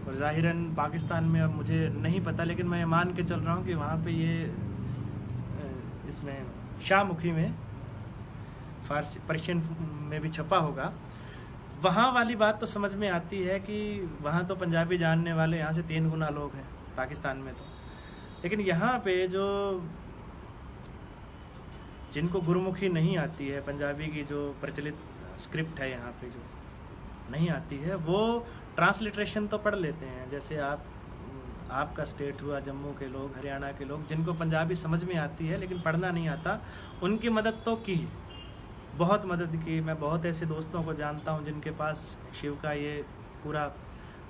[SPEAKER 2] और ज़ाहिरन पाकिस्तान में अब मुझे नहीं पता, लेकिन मैं मान के चल रहा हूँ कि वहाँ पे ये इसमें शाहमुखी में, फारसी पर्शियन में भी छपा होगा। वहाँ वाली बात तो समझ में आती है कि वहाँ तो पंजाबी जानने वाले यहाँ से 3 गुना लोग हैं पाकिस्तान में तो। लेकिन यहाँ पे जो जिनको गुरमुखी नहीं आती है, पंजाबी की जो प्रचलित स्क्रिप्ट है यहाँ पे जो नहीं आती है, वो ट्रांसलिट्रेशन तो पढ़ लेते हैं। जैसे आपका स्टेट हुआ, जम्मू के लोग, हरियाणा के लोग, जिनको पंजाबी समझ में आती है लेकिन पढ़ना नहीं आता, उनकी मदद तो की, बहुत मदद की। मैं बहुत ऐसे दोस्तों को जानता हूँ जिनके पास शिव का ये पूरा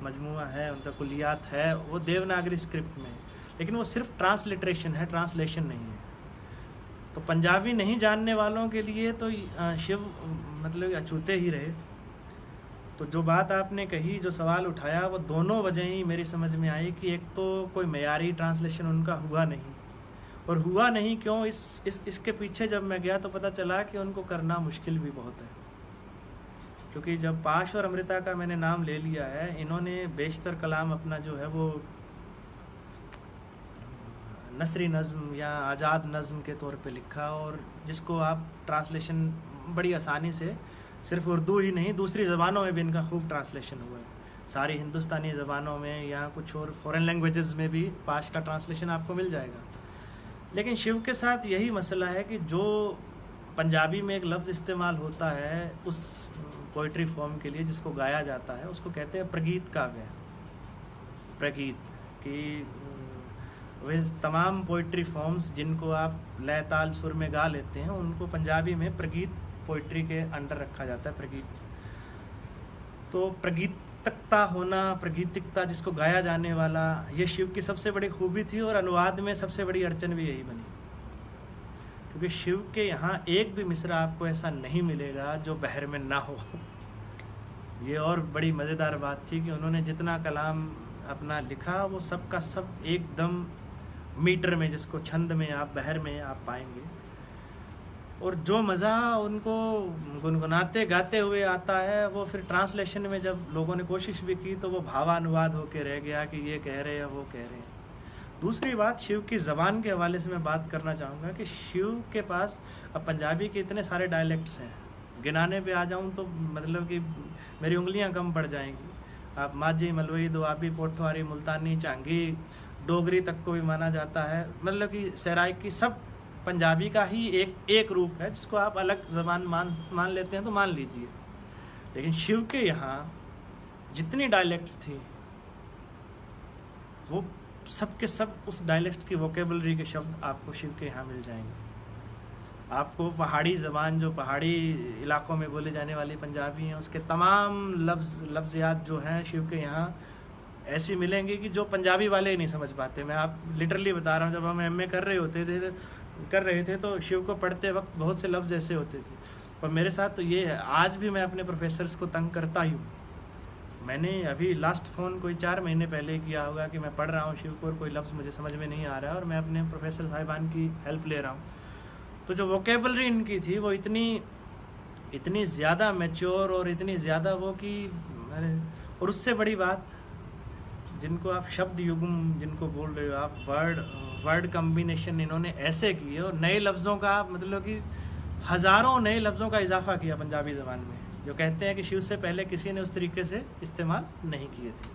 [SPEAKER 2] मजमूआ है, उनका कुलियात है, वो देवनागरी स्क्रिप्ट में, लेकिन वो सिर्फ ट्रांसलिट्रेशन है, ट्रांसलेशन नहीं है। तो पंजाबी नहीं जानने वालों के लिए तो शिव मतलब अछूते ही रहे। तो जो बात आपने कही, जो सवाल उठाया, वो दोनों वजह ही मेरी समझ में आई कि एक तो कोई मेयारी ट्रांसलेशन उनका हुआ नहीं, और हुआ नहीं क्यों, इसके पीछे जब मैं गया तो पता चला कि उनको करना मुश्किल भी बहुत है। क्योंकि जब पाश और अमृता का मैंने नाम ले लिया है, इन्होंने बेशतर कलाम अपना जो है वो नसरी नज़्म या आज़ाद नज़्म के तौर पे लिखा, और जिसको आप ट्रांसलेशन बड़ी आसानी से, सिर्फ उर्दू ही नहीं दूसरी ज़बानों में भी इनका खूब ट्रांसलेशन हुआ है। सारी हिंदुस्तानी ज़बानों में या कुछ और फॉरेन लैंग्वेजेस में भी पाश का ट्रांसलेशन आपको मिल जाएगा। लेकिन शिव के साथ यही मसला है कि जो पंजाबी में एक लफ्ज़ इस्तेमाल होता है उस पोइट्री फॉर्म के लिए जिसको गाया जाता है, उसको कहते हैं प्रगीत काव्य। प्रगीत की वे तमाम पोइट्री फॉर्म्स जिनको आप लय ताल सुर में गा लेते हैं, उनको पंजाबी में प्रगीत पोइट्री के अंडर रखा जाता है, प्रगीत। तो प्रगीतकता होना, प्रगीतिकता, जिसको गाया जाने वाला, ये शिव की सबसे बड़ी खूबी थी, और अनुवाद में सबसे बड़ी अड़चन भी यही बनी। क्योंकि शिव के यहाँ एक भी मिसरा आपको ऐसा नहीं मिलेगा जो बहर में ना हो। ये और बड़ी मज़ेदार बात थी कि उन्होंने जितना कलाम अपना लिखा, वो सब का सब एकदम मीटर में, जिसको छंद में आप, बहर में आप पाएंगे। और जो मज़ा उनको गुनगुनाते गाते हुए आता है, वो फिर ट्रांसलेशन में जब लोगों ने कोशिश भी की तो वो भावानुवाद होके रह गया कि ये कह रहे हैं, वो कह रहे हैं। दूसरी बात, शिव की ज़बान के हवाले से मैं बात करना चाहूँगा कि शिव के पास अब पंजाबी के इतने सारे डायलेक्ट्स हैं, गिनाने पे आ जाऊँ तो मतलब कि मेरी उंगलियाँ कम पड़ जाएंगी। आप माझी, मलवई, दुआबी, पोठवारी, मुल्तानी, चांगी, डोगरी तक को भी माना जाता है। मतलब कि सराइकी सब पंजाबी का ही एक रूप है, जिसको आप अलग ज़बान मान लेते हैं तो मान लीजिए। लेकिन शिव के यहाँ जितनी डायलेक्ट्स थी, वो सब के सब उस डायलेक्ट की वोकेबलरी के शब्द आपको शिव के यहाँ मिल जाएंगे। आपको पहाड़ी ज़बान, जो पहाड़ी इलाकों में बोले जाने वाली पंजाबी हैं, उसके तमाम लफ्ज़ियात जो हैं शिव के यहाँ ऐसी मिलेंगी कि जो पंजाबी वाले ही नहीं समझ पाते। मैं आप लिटरली बता रहा हूँ, जब हम एमए कर रहे थे तो शिव को पढ़ते वक्त बहुत से लफ्ज़ ऐसे होते थे। और मेरे साथ तो ये है, आज भी मैं अपने प्रोफेसर्स को तंग करता ही हूँ। मैंने अभी लास्ट फ़ोन कोई 4 महीने पहले किया होगा कि मैं पढ़ रहा हूँ शिव को और कोई लफ्ज़ मुझे समझ में नहीं आ रहा है और मैं अपने प्रोफेसर साहिबान की हेल्प ले रहा हूँ। तो जो वोकेबलरी इनकी थी वो इतनी ज़्यादा मैच्योर और इतनी ज़्यादा वो कि और उससे बड़ी बात, जिनको आप शब्द युग्म जिनको बोल रहे हो आप, वर्ड कम्बिनेशन इन्होंने ऐसे किए और नए लफ्ज़ों का मतलब कि हज़ारों नए लफ्ज़ों का इजाफा किया पंजाबी ज़बान में, जो कहते हैं कि शिव से पहले किसी ने उस तरीके से इस्तेमाल नहीं किए थे।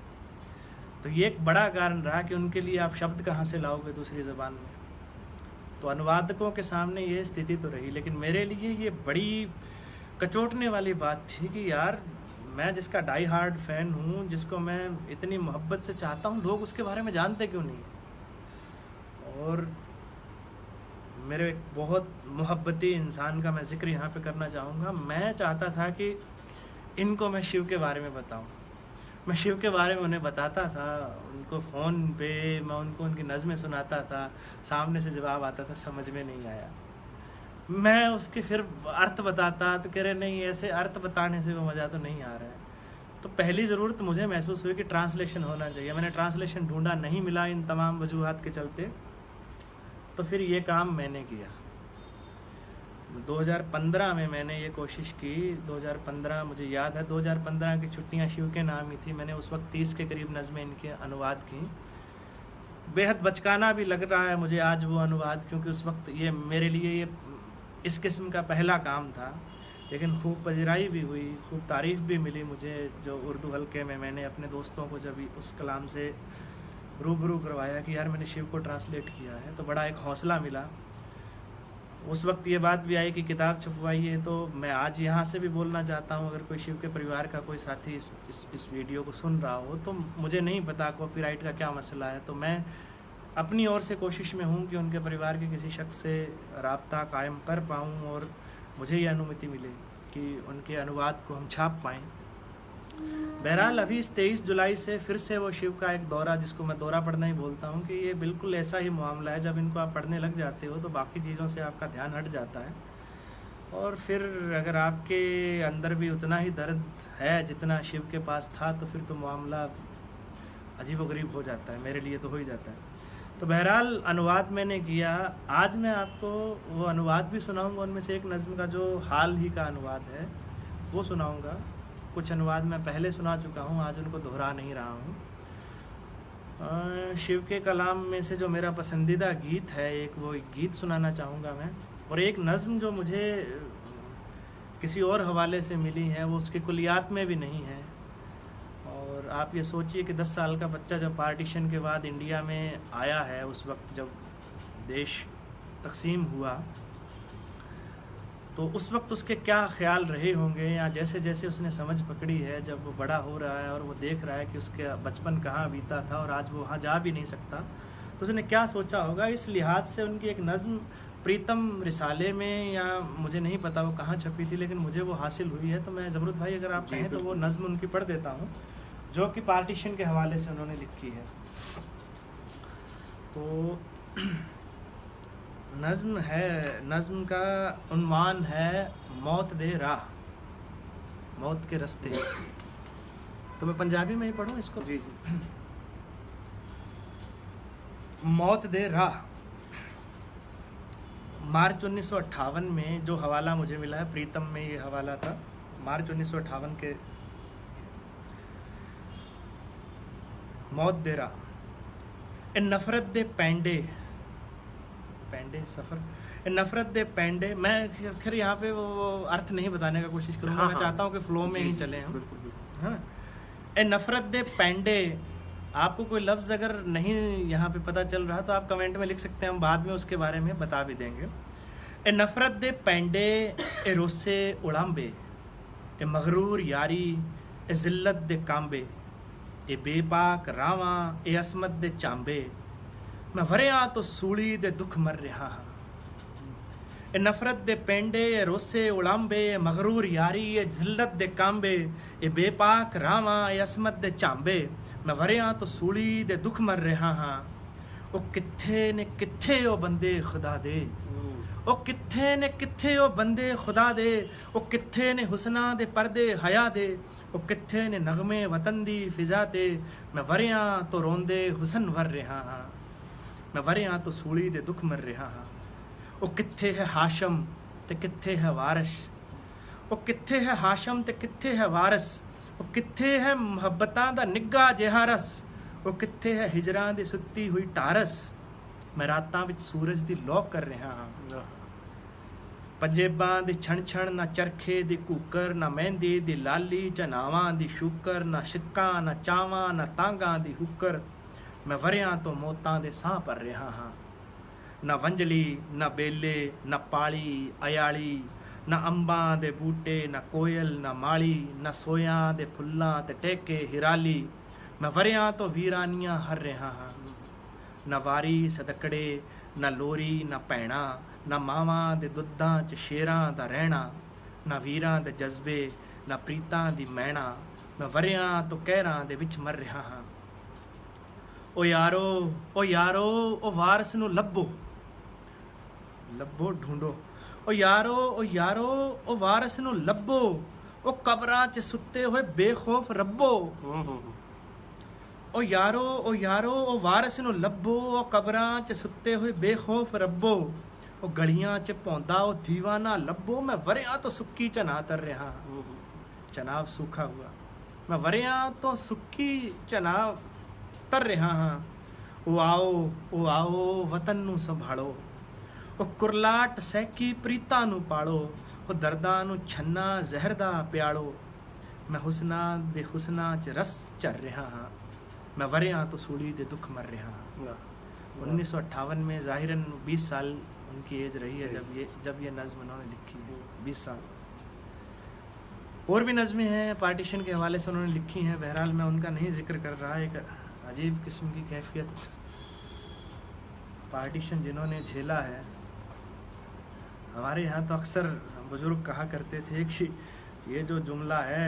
[SPEAKER 2] तो ये एक बड़ा कारण रहा कि उनके लिए आप शब्द कहाँ से लाओगे दूसरी ज़बान में। तो अनुवादकों के सामने ये स्थिति तो रही, लेकिन मेरे लिए ये बड़ी कचोटने वाली बात थी कि यार मैं जिसका डाई हार्ड फ़ैन हूँ, जिसको मैं इतनी मोहब्बत से चाहता हूँ, लोग उसके बारे में जानते क्यों नहीं। और मेरे एक बहुत मोहब्बती इंसान का मैं ज़िक्र यहाँ पे करना चाहूँगा। मैं चाहता था कि इनको मैं शिव के बारे में बताऊँ, मैं शिव के बारे में उन्हें बताता था, उनको फ़ोन पे मैं उनको उनकी नज़में सुनाता था, सामने से जवाब आता था समझ में नहीं आया, मैं उसके फिर अर्थ बताता तो कह रहे नहीं, ऐसे अर्थ बताने से वो मज़ा तो नहीं आ रहा है। तो पहली ज़रूरत मुझे महसूस हुई कि ट्रांसलेशन होना चाहिए। मैंने ट्रांसलेशन ढूंढा, नहीं मिला इन तमाम वजूहात के चलते। तो फिर ये काम मैंने किया। 2015 में मैंने ये कोशिश की। 2015 मुझे याद है, 2015 की छुट्टियां शिव के नाम ही थी। मैंने उस वक्त 30 के करीब नज़में इनके अनुवाद की। बेहद बचकाना भी लग रहा है मुझे आज वो अनुवाद, क्योंकि उस वक्त ये मेरे लिए ये इस किस्म का पहला काम था। लेकिन खूब पजराई भी हुई, खूब तारीफ़ भी मिली मुझे। जो उर्दू हल्के में मैंने अपने दोस्तों को जब उस कलाम से रूबरू करवाया कि यार मैंने शिव को ट्रांसलेट किया है, तो बड़ा एक हौसला मिला। उस वक्त ये बात भी आई कि किताब छपवाई है। तो मैं आज यहाँ से भी बोलना चाहता हूँ, अगर कोई शिव के परिवार का कोई साथी इस वीडियो को सुन रहा हो, तो मुझे नहीं पता कॉपीराइट का क्या मसला है, तो मैं अपनी ओर से कोशिश में हूँ कि उनके परिवार के किसी शख्स से राब्ता कायम कर पाऊँ और मुझे ये अनुमति मिले कि उनके अनुवाद को हम छाप पाएँ। बहरहाल अभी इस 23 जुलाई से फिर से वो शिव का एक दौरा, जिसको मैं दौरा पढ़ना ही बोलता हूँ, कि ये बिल्कुल ऐसा ही मामला है। जब इनको आप पढ़ने लग जाते हो तो बाकी चीज़ों से आपका ध्यान हट जाता है, और फिर अगर आपके अंदर भी उतना ही दर्द है जितना शिव के पास था, तो फिर तो मामला अजीबोगरीब हो जाता है। मेरे लिए तो हो ही जाता है। तो बहरहाल अनुवाद मैंने किया। आज मैं आपको वो अनुवाद भी सुनाऊँगा। उनमें से एक नज़्म का जो हाल ही का अनुवाद है वो सुनाऊँगा। कुछ अनुवाद मैं पहले सुना चुका हूँ, आज उनको दोहरा नहीं रहा हूँ। शिव के कलाम में से जो मेरा पसंदीदा गीत है, एक वो गीत सुनाना चाहूँगा मैं। और एक नज़्म जो मुझे किसी और हवाले से मिली है, वो उसकी कुलियात में भी नहीं है। और आप ये सोचिए कि 10 साल का बच्चा जब पार्टीशन के बाद इंडिया में आया है, उस वक्त जब देश तकसीम हुआ, तो उस वक्त उसके क्या ख्याल रहे होंगे, या जैसे जैसे उसने समझ पकड़ी है, जब वो बड़ा हो रहा है और वो देख रहा है कि उसका बचपन कहाँ बीता था और आज वो वहाँ जा भी नहीं सकता, तो उसने क्या सोचा होगा। इस लिहाज से उनकी एक नज़्म प्रीतम रिसाले में, या मुझे नहीं पता वो कहाँ छपी थी, लेकिन मुझे वो हासिल हुई है। तो मैं ज़मरुद भाई अगर आप कहें तो वो नज़्म उनकी पढ़ देता हूँ, जो कि पार्टीशन के हवाले से उन्होंने लिखी है। तो नज़्म का उन्वान है मौत दे राह, मौत के रास्ते। तो मैं पंजाबी में ही पढ़ूँ इसको।
[SPEAKER 1] जी जी।
[SPEAKER 2] मौत दे राह। मार्च 1958 में जो हवाला मुझे मिला है, प्रीतम में ये हवाला था, मार्च 1958 के। मौत दे राह। ए नफरत दे पैंडे सफ़र, ए नफरत दे पैंडे। मैं फिर यहाँ पे वो अर्थ नहीं बताने का कोशिश करूँगा।
[SPEAKER 1] हाँ,
[SPEAKER 2] मैं चाहता हूँ कि फ़्लो में ही चले हम।
[SPEAKER 1] बिल्कुल।
[SPEAKER 2] हाँ, ए नफरत दे पैंडे। आपको कोई लफ्ज़ अगर नहीं यहाँ पे पता चल रहा तो आप कमेंट में लिख सकते हैं, हम बाद में उसके बारे में बता भी देंगे। ए नफरत दे पैंडे, ए रोसे उड़ाम्बे, ए मगरूर यारी, ए ज़िल्लत दे कांबे, ए बेपाक रावा, ए असमत दे चांबे। मैं वरिया तो सूली दे दुख मर रहा हाँ। ए नफरत दे पेंडे ए रोसे उलांबे ए मगरूर यारी ए जिल्लत दे कांबे ए बेपाक रावां ए असमत दे चांबे मैं वरियां तो सूली दे दुख मर रहा हाँ ओ किथे ने किथे ओ बंदे खुदा दे ओ किथे ने किथे ओ बंदे खुदा दे ओ किथे ने हुसना दे पर्दे हया दे ओ किथे ने नगमे वतन दी फिजा ते मैं वरियां तो रोंदे हुसन वर रहा हाँ मैं वरियां तो सूली दे दुख मर रहा हाँ ओ किथे है हाशम ते किथे है वारस ओ किथे है हाशम ते किथे है वारस ओ किथे है मुहब्बतां दा निग्गा जिहा रस ओ किथे है हिजरां दी सुत्ती हुई टारस मैं रातां विच सूरज दी लौ कर रहा हाँ पंजेबां दी छण छण ना चरखे दी कूकर ना मेहंदी दी लाली चनावां दी शुकर ना शिक्कां ना चावां ना तांगां दी हुकर मैं वरियां तो मौतां दे साह पर रहा हाँ ना वंजली ना बेले ना पाली अयाली ना अंबां दे बूटे ना कोयल ना माली ना सोयां दे फुल्लां ते टेके हिराली मैं वरियां तो वीरानियां हर रहा हाँ ना वारी सदकड़े ना लोरी ना भैणा ना मावां दे दुद्धां च शेरां दा रहना ना वीरां दे जज्बे ना प्रीतां दी मैणा मैं वरियां तो कहरां दे विच मर रहा हाँ ओ यारो ओ वारस नूं लभो ढूंढो ओ यारो ओ वारस नूं लभो ओ कबरां च सुत्ते होए बेखौफ रब्बो ओ यारो ओ वारस नूं लभो ओ कबरां च सुत्ते होए बेखौफ रब्बो ओ गलियां च पौंदा ओ दीवाना लभो मैं वरियां तो सुक्की चना तर रहा चनाब सूखा हुआ मैं वरियां तो सुक्की चनाब तर रहा हाँ ओ आओ वतन नूं संभालो ओ कुरलाट सैकी प्रीता नूं पालो ओ दर्दां नूं छन्ना जहर दा प्यालो मैं हुसना दे हुसना च रस चर रहा हाँ मैं वरियां तो सूली दे दुख मर रहा हाँ 1958 में ज़ाहिरन 20 साल उनकी एज रही है जब ये नज़्म उन्होंने लिखी है 20 साल और भी नज़में हैं पार्टीशन के हवाले से उन्होंने लिखी हैं बहरहाल मैं उनका नहीं जिक्र कर रहा एक अजीब किस्म की कैफियत पार्टीशन जिन्होंने झेला है हमारे यहाँ तो अक्सर बुज़ुर्ग कहा करते थे कि ये जो जुमला है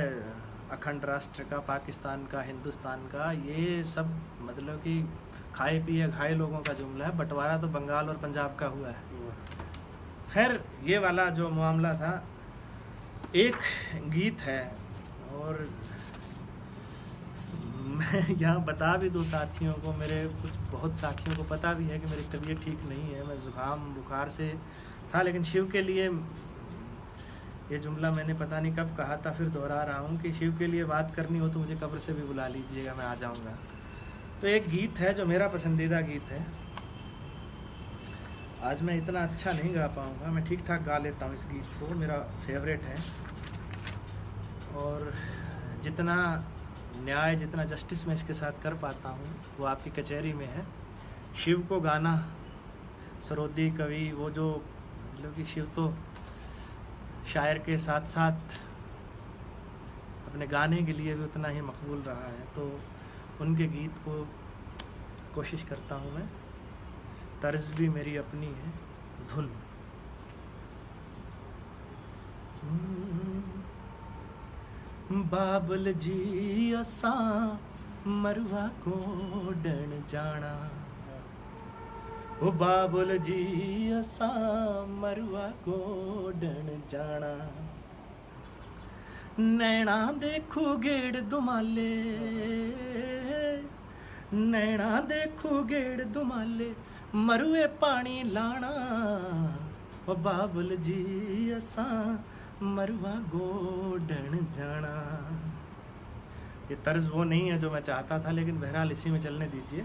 [SPEAKER 2] अखंड राष्ट्र का पाकिस्तान का हिंदुस्तान का ये सब मतलब कि खाए पिए घाये लोगों का जुमला है बंटवारा तो बंगाल और पंजाब का हुआ है खैर ये वाला जो मामला था एक गीत है और मैं यहाँ बता भी दूँ साथियों को मेरे कुछ बहुत साथियों को पता भी है कि मेरी तबीयत ठीक नहीं है मैं ज़ुकाम बुखार से था लेकिन शिव के लिए ये जुमला मैंने पता नहीं कब कहा था फिर दोहरा रहा हूँ कि शिव के लिए बात करनी हो तो मुझे कब्र से भी बुला लीजिएगा मैं आ जाऊँगा तो एक गीत है जो मेरा पसंदीदा गीत है आज मैं इतना अच्छा नहीं गा पाऊँगा मैं ठीक ठाक गा लेता हूँ इस गीत को मेरा फेवरेट है और जितना न्याय जितना जस्टिस मैं इसके साथ कर पाता हूँ वो आपकी कचहरी में है शिव को गाना सरोदी कवि वो जो मतलब कि शिव तो शायर के साथ साथ अपने गाने के लिए भी उतना ही मकबूल रहा है तो उनके गीत को कोशिश करता हूँ मैं तर्ज भी मेरी अपनी है धुन बाबल जी असां मरुआ गोडण जाना ओ बाबल जी असां मरुआ गोडण जाना नैना देखू गेड़ दुमाले नैना देखू गेड़ दुमाले मरुए पानी लाना ओ बाबल जी असां मरुआ गोडण जाना। ये तर्ज वो नहीं है जो मैं चाहता था लेकिन बहरहाल इसी में चलने दीजिए।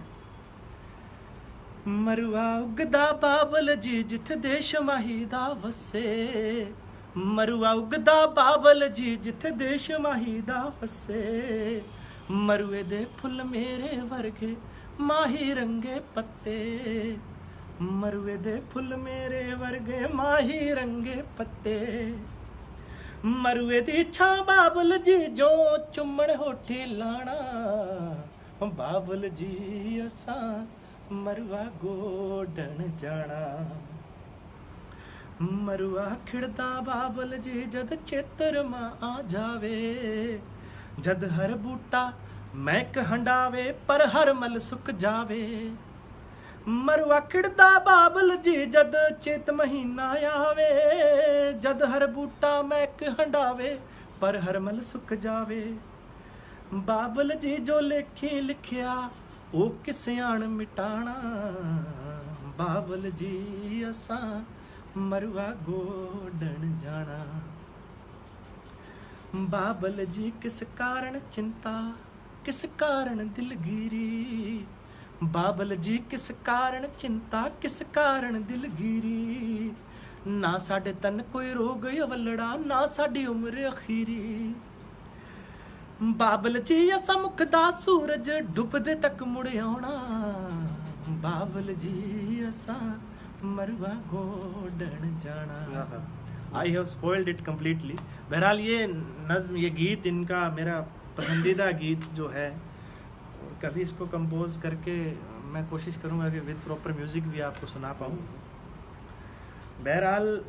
[SPEAKER 2] मरुआ उगदा बाबल जी जिथे देश माहीदा वसे मरुआ उगदा बाबल जी जिथे देश माहीदा वसे मरुए दे फुल मेरे वर्गे माही रंगे पत्ते मरुए दे फुल मेरे वर्गे माही रंगे पत्ते मरुए दी छा बाबल जी जो चुम्मण होठी लाना बाबल जी असा मरुआ गोडन जाना। मरुआ खिड़दा बाबल जी जद चेतर मां आ जावे, जद हर बूटा महक हंडावे पर हर मल सुक जावे। मरुआ खिड़दा बाबल जी जद चेत महीना आवे, जद हर बूटा महक हंडावे पर हर मल सुक जावे। बाबल जी जो लेखी लिखिया ओ किस आण मिटाना, बाबल जी असा मरुआ गोडन जाना। बाबल जी किस कारण चिंता किस कारण दिलगिरी, बाबल जी किस कारण चिंता किस कारण दिलगिरी। ना साडे तन कोई रोग अवलड़ा ना साडी उम्र अखीरी। बाबल जी असा मुखदा सूरज डुबदे तक मुड़ आउणा, बाबल जी असा मरुआ गोडन जाना। I have spoiled it completely. बहरहाल ये नज्म ये गीत इनका मेरा पसंदीदा गीत जो है, और कभी इसको कंपोज करके मैं कोशिश करूँगा कि विद प्रॉपर म्यूज़िक भी आपको सुना पाऊँ। बहरहाल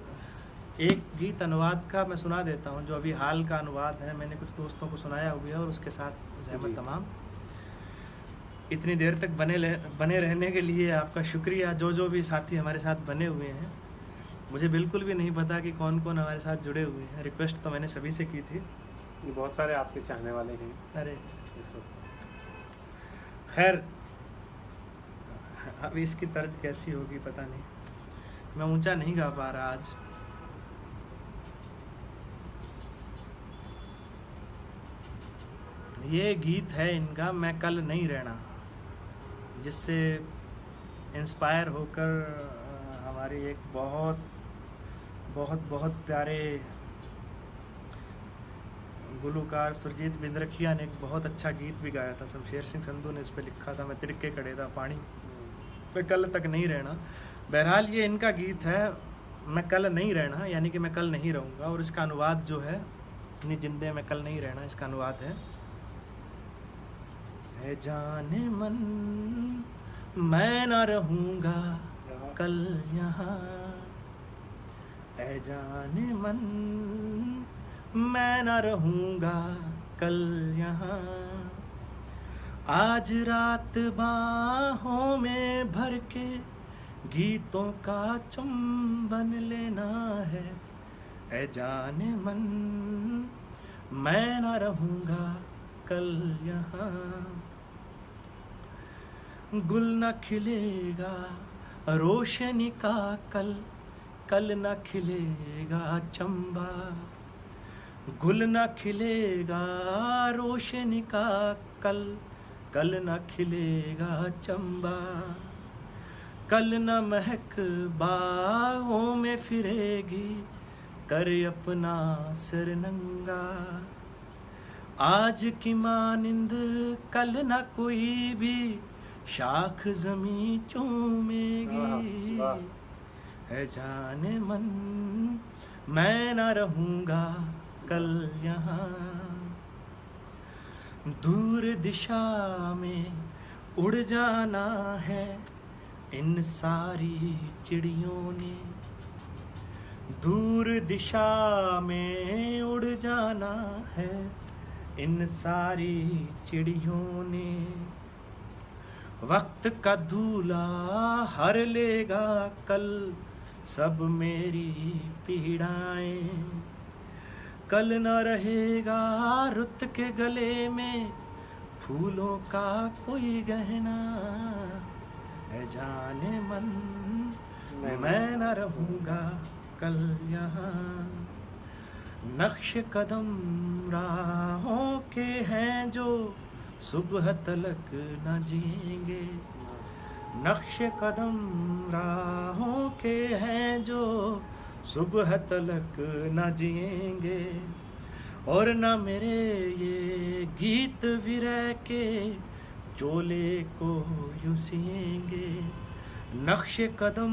[SPEAKER 2] एक गीत अनुवाद का मैं सुना देता हूँ जो अभी हाल का अनुवाद है, मैंने कुछ दोस्तों को सुनाया हुआ है और उसके साथ ज़हमत तमाम। इतनी देर तक बने रहने के लिए आपका शुक्रिया। जो भी साथी हमारे साथ बने हुए हैं, मुझे बिल्कुल भी नहीं पता कि कौन कौन हमारे साथ जुड़े हुए हैं। रिक्वेस्ट तो मैंने सभी से की थी।
[SPEAKER 1] ये बहुत सारे आपके चाहने वाले हैं।
[SPEAKER 2] अरे खैर, अब इसकी तर्ज कैसी होगी पता नहीं, मैं ऊंचा नहीं गा पा रहा आज। ये गीत है इनका मैं कल नहीं रहना, जिससे इंस्पायर होकर हमारी एक बहुत बहुत बहुत प्यारे गुलूकार सुरजीत बिंद्रखिया ने एक बहुत अच्छा गीत भी गाया था। शमशेर सिंह संधू ने इस पे लिखा था, मैं तिड़के कड़े दा पानी पे कल तक नहीं रहना। बहरहाल ये इनका गीत है मैं कल नहीं रहना, यानी कि मैं कल नहीं रहूँगा। और इसका अनुवाद जो है इतनी जिंदे में कल नहीं रहना, इसका अनुवाद है जाने मन मैं न रहूँगा कल यहाँ, ऐ जाने मन मैं न रहूँगा कल यहाँ। आज रात बाहों में भर के गीतों का चुंबन लेना है, ऐ जाने मन मैं न रहूँगा कल यहाँ। गुल न खिलेगा रोशनी का कल, कल न खिलेगा चंबा। गुल न खिलेगा रोशनी का कल, कल न खिलेगा चंबा। कल न महक बाहों में फिरेगी कर अपना सिर नंगा। आज की मानिंद कल न कोई भी शाख जमी चूमेगी, है जाने मन मैं न रहूँगा कल यहाँ। दूर दिशा में उड़ जाना है इन सारी चिड़ियों ने, दूर दिशा में उड़ जाना है इन सारी चिड़ियों ने। वक्त का धूला हर लेगा कल सब मेरी पीड़ाएं। कल न रहेगा रुत के गले में फूलों का कोई गहना, है जाने मन मैं न रहूँगा कल यहाँ। नक्श कदम राहों के हैं जो सुबह तलक न जिएंगे, नक्श कदम राहों के हैं जो सुबह तलक न जिएंगे। और न मेरे ये गीत विरह के चोले को यूं सिएंगे। नक्श कदम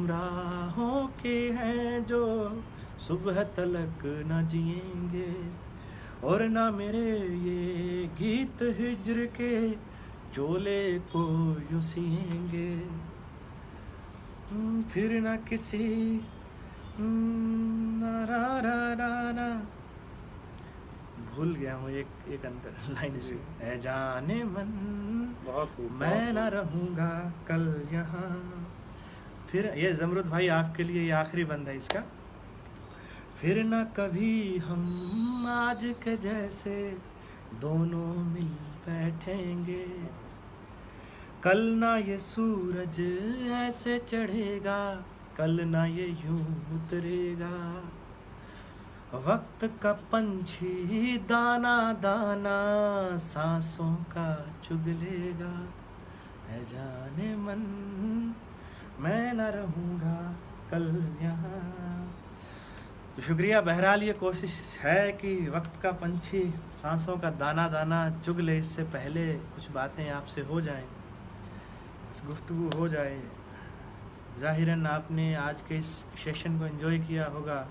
[SPEAKER 2] राहों के हैं जो सुबह तलक न जिएंगे। और न मेरे ये गीत हिज्र के चोले को यूं सिएंगे। फिर न किसी रा रा रा रा, भूल गया हूँ एक अंतर लाइन इसमें। ऐ जाने मन
[SPEAKER 1] बहुत खूब,
[SPEAKER 2] मैं न रहूँगा कल यहाँ। फिर ये जमरुद भाई आपके लिए ये आखिरी बंद है इसका। फिर न कभी हम आज के जैसे दोनों मिल बैठेंगे, कल ना ये सूरज ऐसे चढ़ेगा, कल ना ये यूं उतरेगा। वक्त का पंछी दाना दाना सांसों का चुग लेगा। है जाने मन मैं न रहूँगा कल यहाँ। तो शुक्रिया। बहरहाल ये कोशिश है कि वक्त का पंछी सांसों का दाना दाना चुग ले, इससे पहले कुछ बातें आपसे हो जाएं, कुछ गुफ्तगू हो जाए। ज़ाहिरन आपने आज के इस सेशन को एंजॉय किया होगा,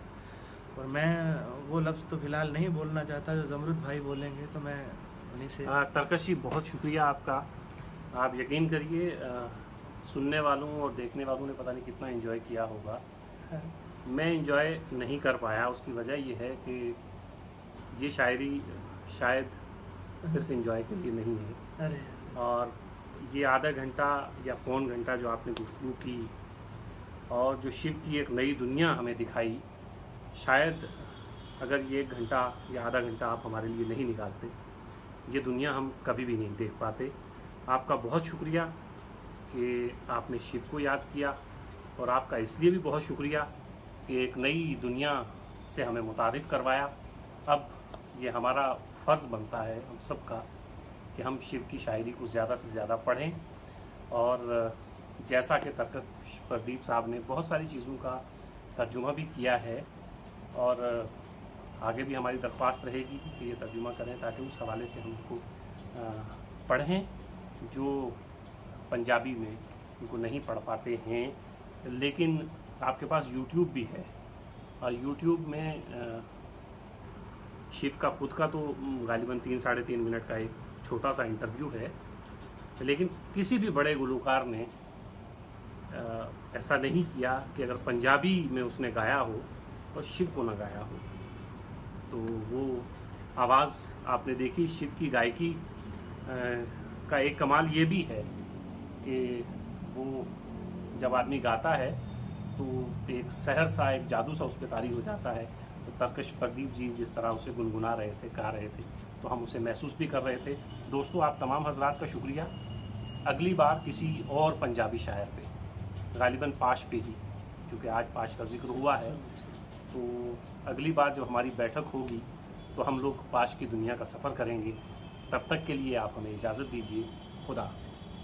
[SPEAKER 2] और मैं वो लफ्ज़ तो फ़िलहाल नहीं बोलना चाहता जो जमरुद भाई बोलेंगे, तो मैं उन्हीं से।
[SPEAKER 1] तरकश जी, बहुत शुक्रिया आपका। आप यकीन करिए, सुनने वालों और देखने वालों ने पता नहीं कितना एंजॉय किया होगा। मैं एंजॉय नहीं कर पाया, उसकी वजह यह है कि ये शायरी शायद सिर्फ एंजॉय के लिए नहीं है।
[SPEAKER 2] अरे
[SPEAKER 1] और ये आधा घंटा या पौन घंटा जो आपने गुफ्तगू की और जो शिव की एक नई दुनिया हमें दिखाई, शायद अगर ये 1 घंटा या आधा घंटा आप हमारे लिए नहीं निकालते, ये दुनिया हम कभी भी नहीं देख पाते। आपका बहुत शुक्रिया कि आपने शिव को याद किया, और आपका इसलिए भी बहुत शुक्रिया कि एक नई दुनिया से हमें मुतारिफ़ करवाया। अब ये हमारा फ़र्ज़ बनता है हम सब का कि हम शिव की शायरी को ज़्यादा से ज़्यादा पढ़ें, और जैसा कि तरकश प्रदीप साहब ने बहुत सारी चीज़ों का तर्जुमा भी किया है, और आगे भी हमारी दरख्वास्त रहेगी कि ये तर्जुमा करें ताकि उस हवाले से हम उनको पढ़ें जो पंजाबी में उनको नहीं पढ़ पाते हैं। लेकिन आपके पास यूट्यूब भी है, और यूट्यूब में शिव का खुद का तो गालिबन 3-3.5 मिनट का एक छोटा सा इंटरव्यू है, लेकिन किसी भी बड़े गुलकार ने ऐसा नहीं किया कि अगर पंजाबी में उसने गाया हो और शिव को ना गाया हो। तो वो आवाज़ आपने देखी। शिव की गायकी का एक कमाल ये भी है कि वो जब आदमी गाता है तो एक सहर सा, एक जादू सा उस पर तारी हो जाता है। तो तरकश प्रदीप जी जिस तरह उसे गुनगुना रहे थे, गा रहे थे, तो हम उसे महसूस भी कर रहे थे। दोस्तों, आप तमाम हजरात का शुक्रिया। अगली बार किसी और पंजाबी शायर पे, गालिबन पाश पे ही, चूँकि आज पाश का जिक्र हुआ है, तो अगली बार जब हमारी बैठक होगी तो हम लोग पाश की दुनिया का सफ़र करेंगे। तब तक के लिए आप हमें इजाज़त दीजिए। खुदा हाफ़िज़।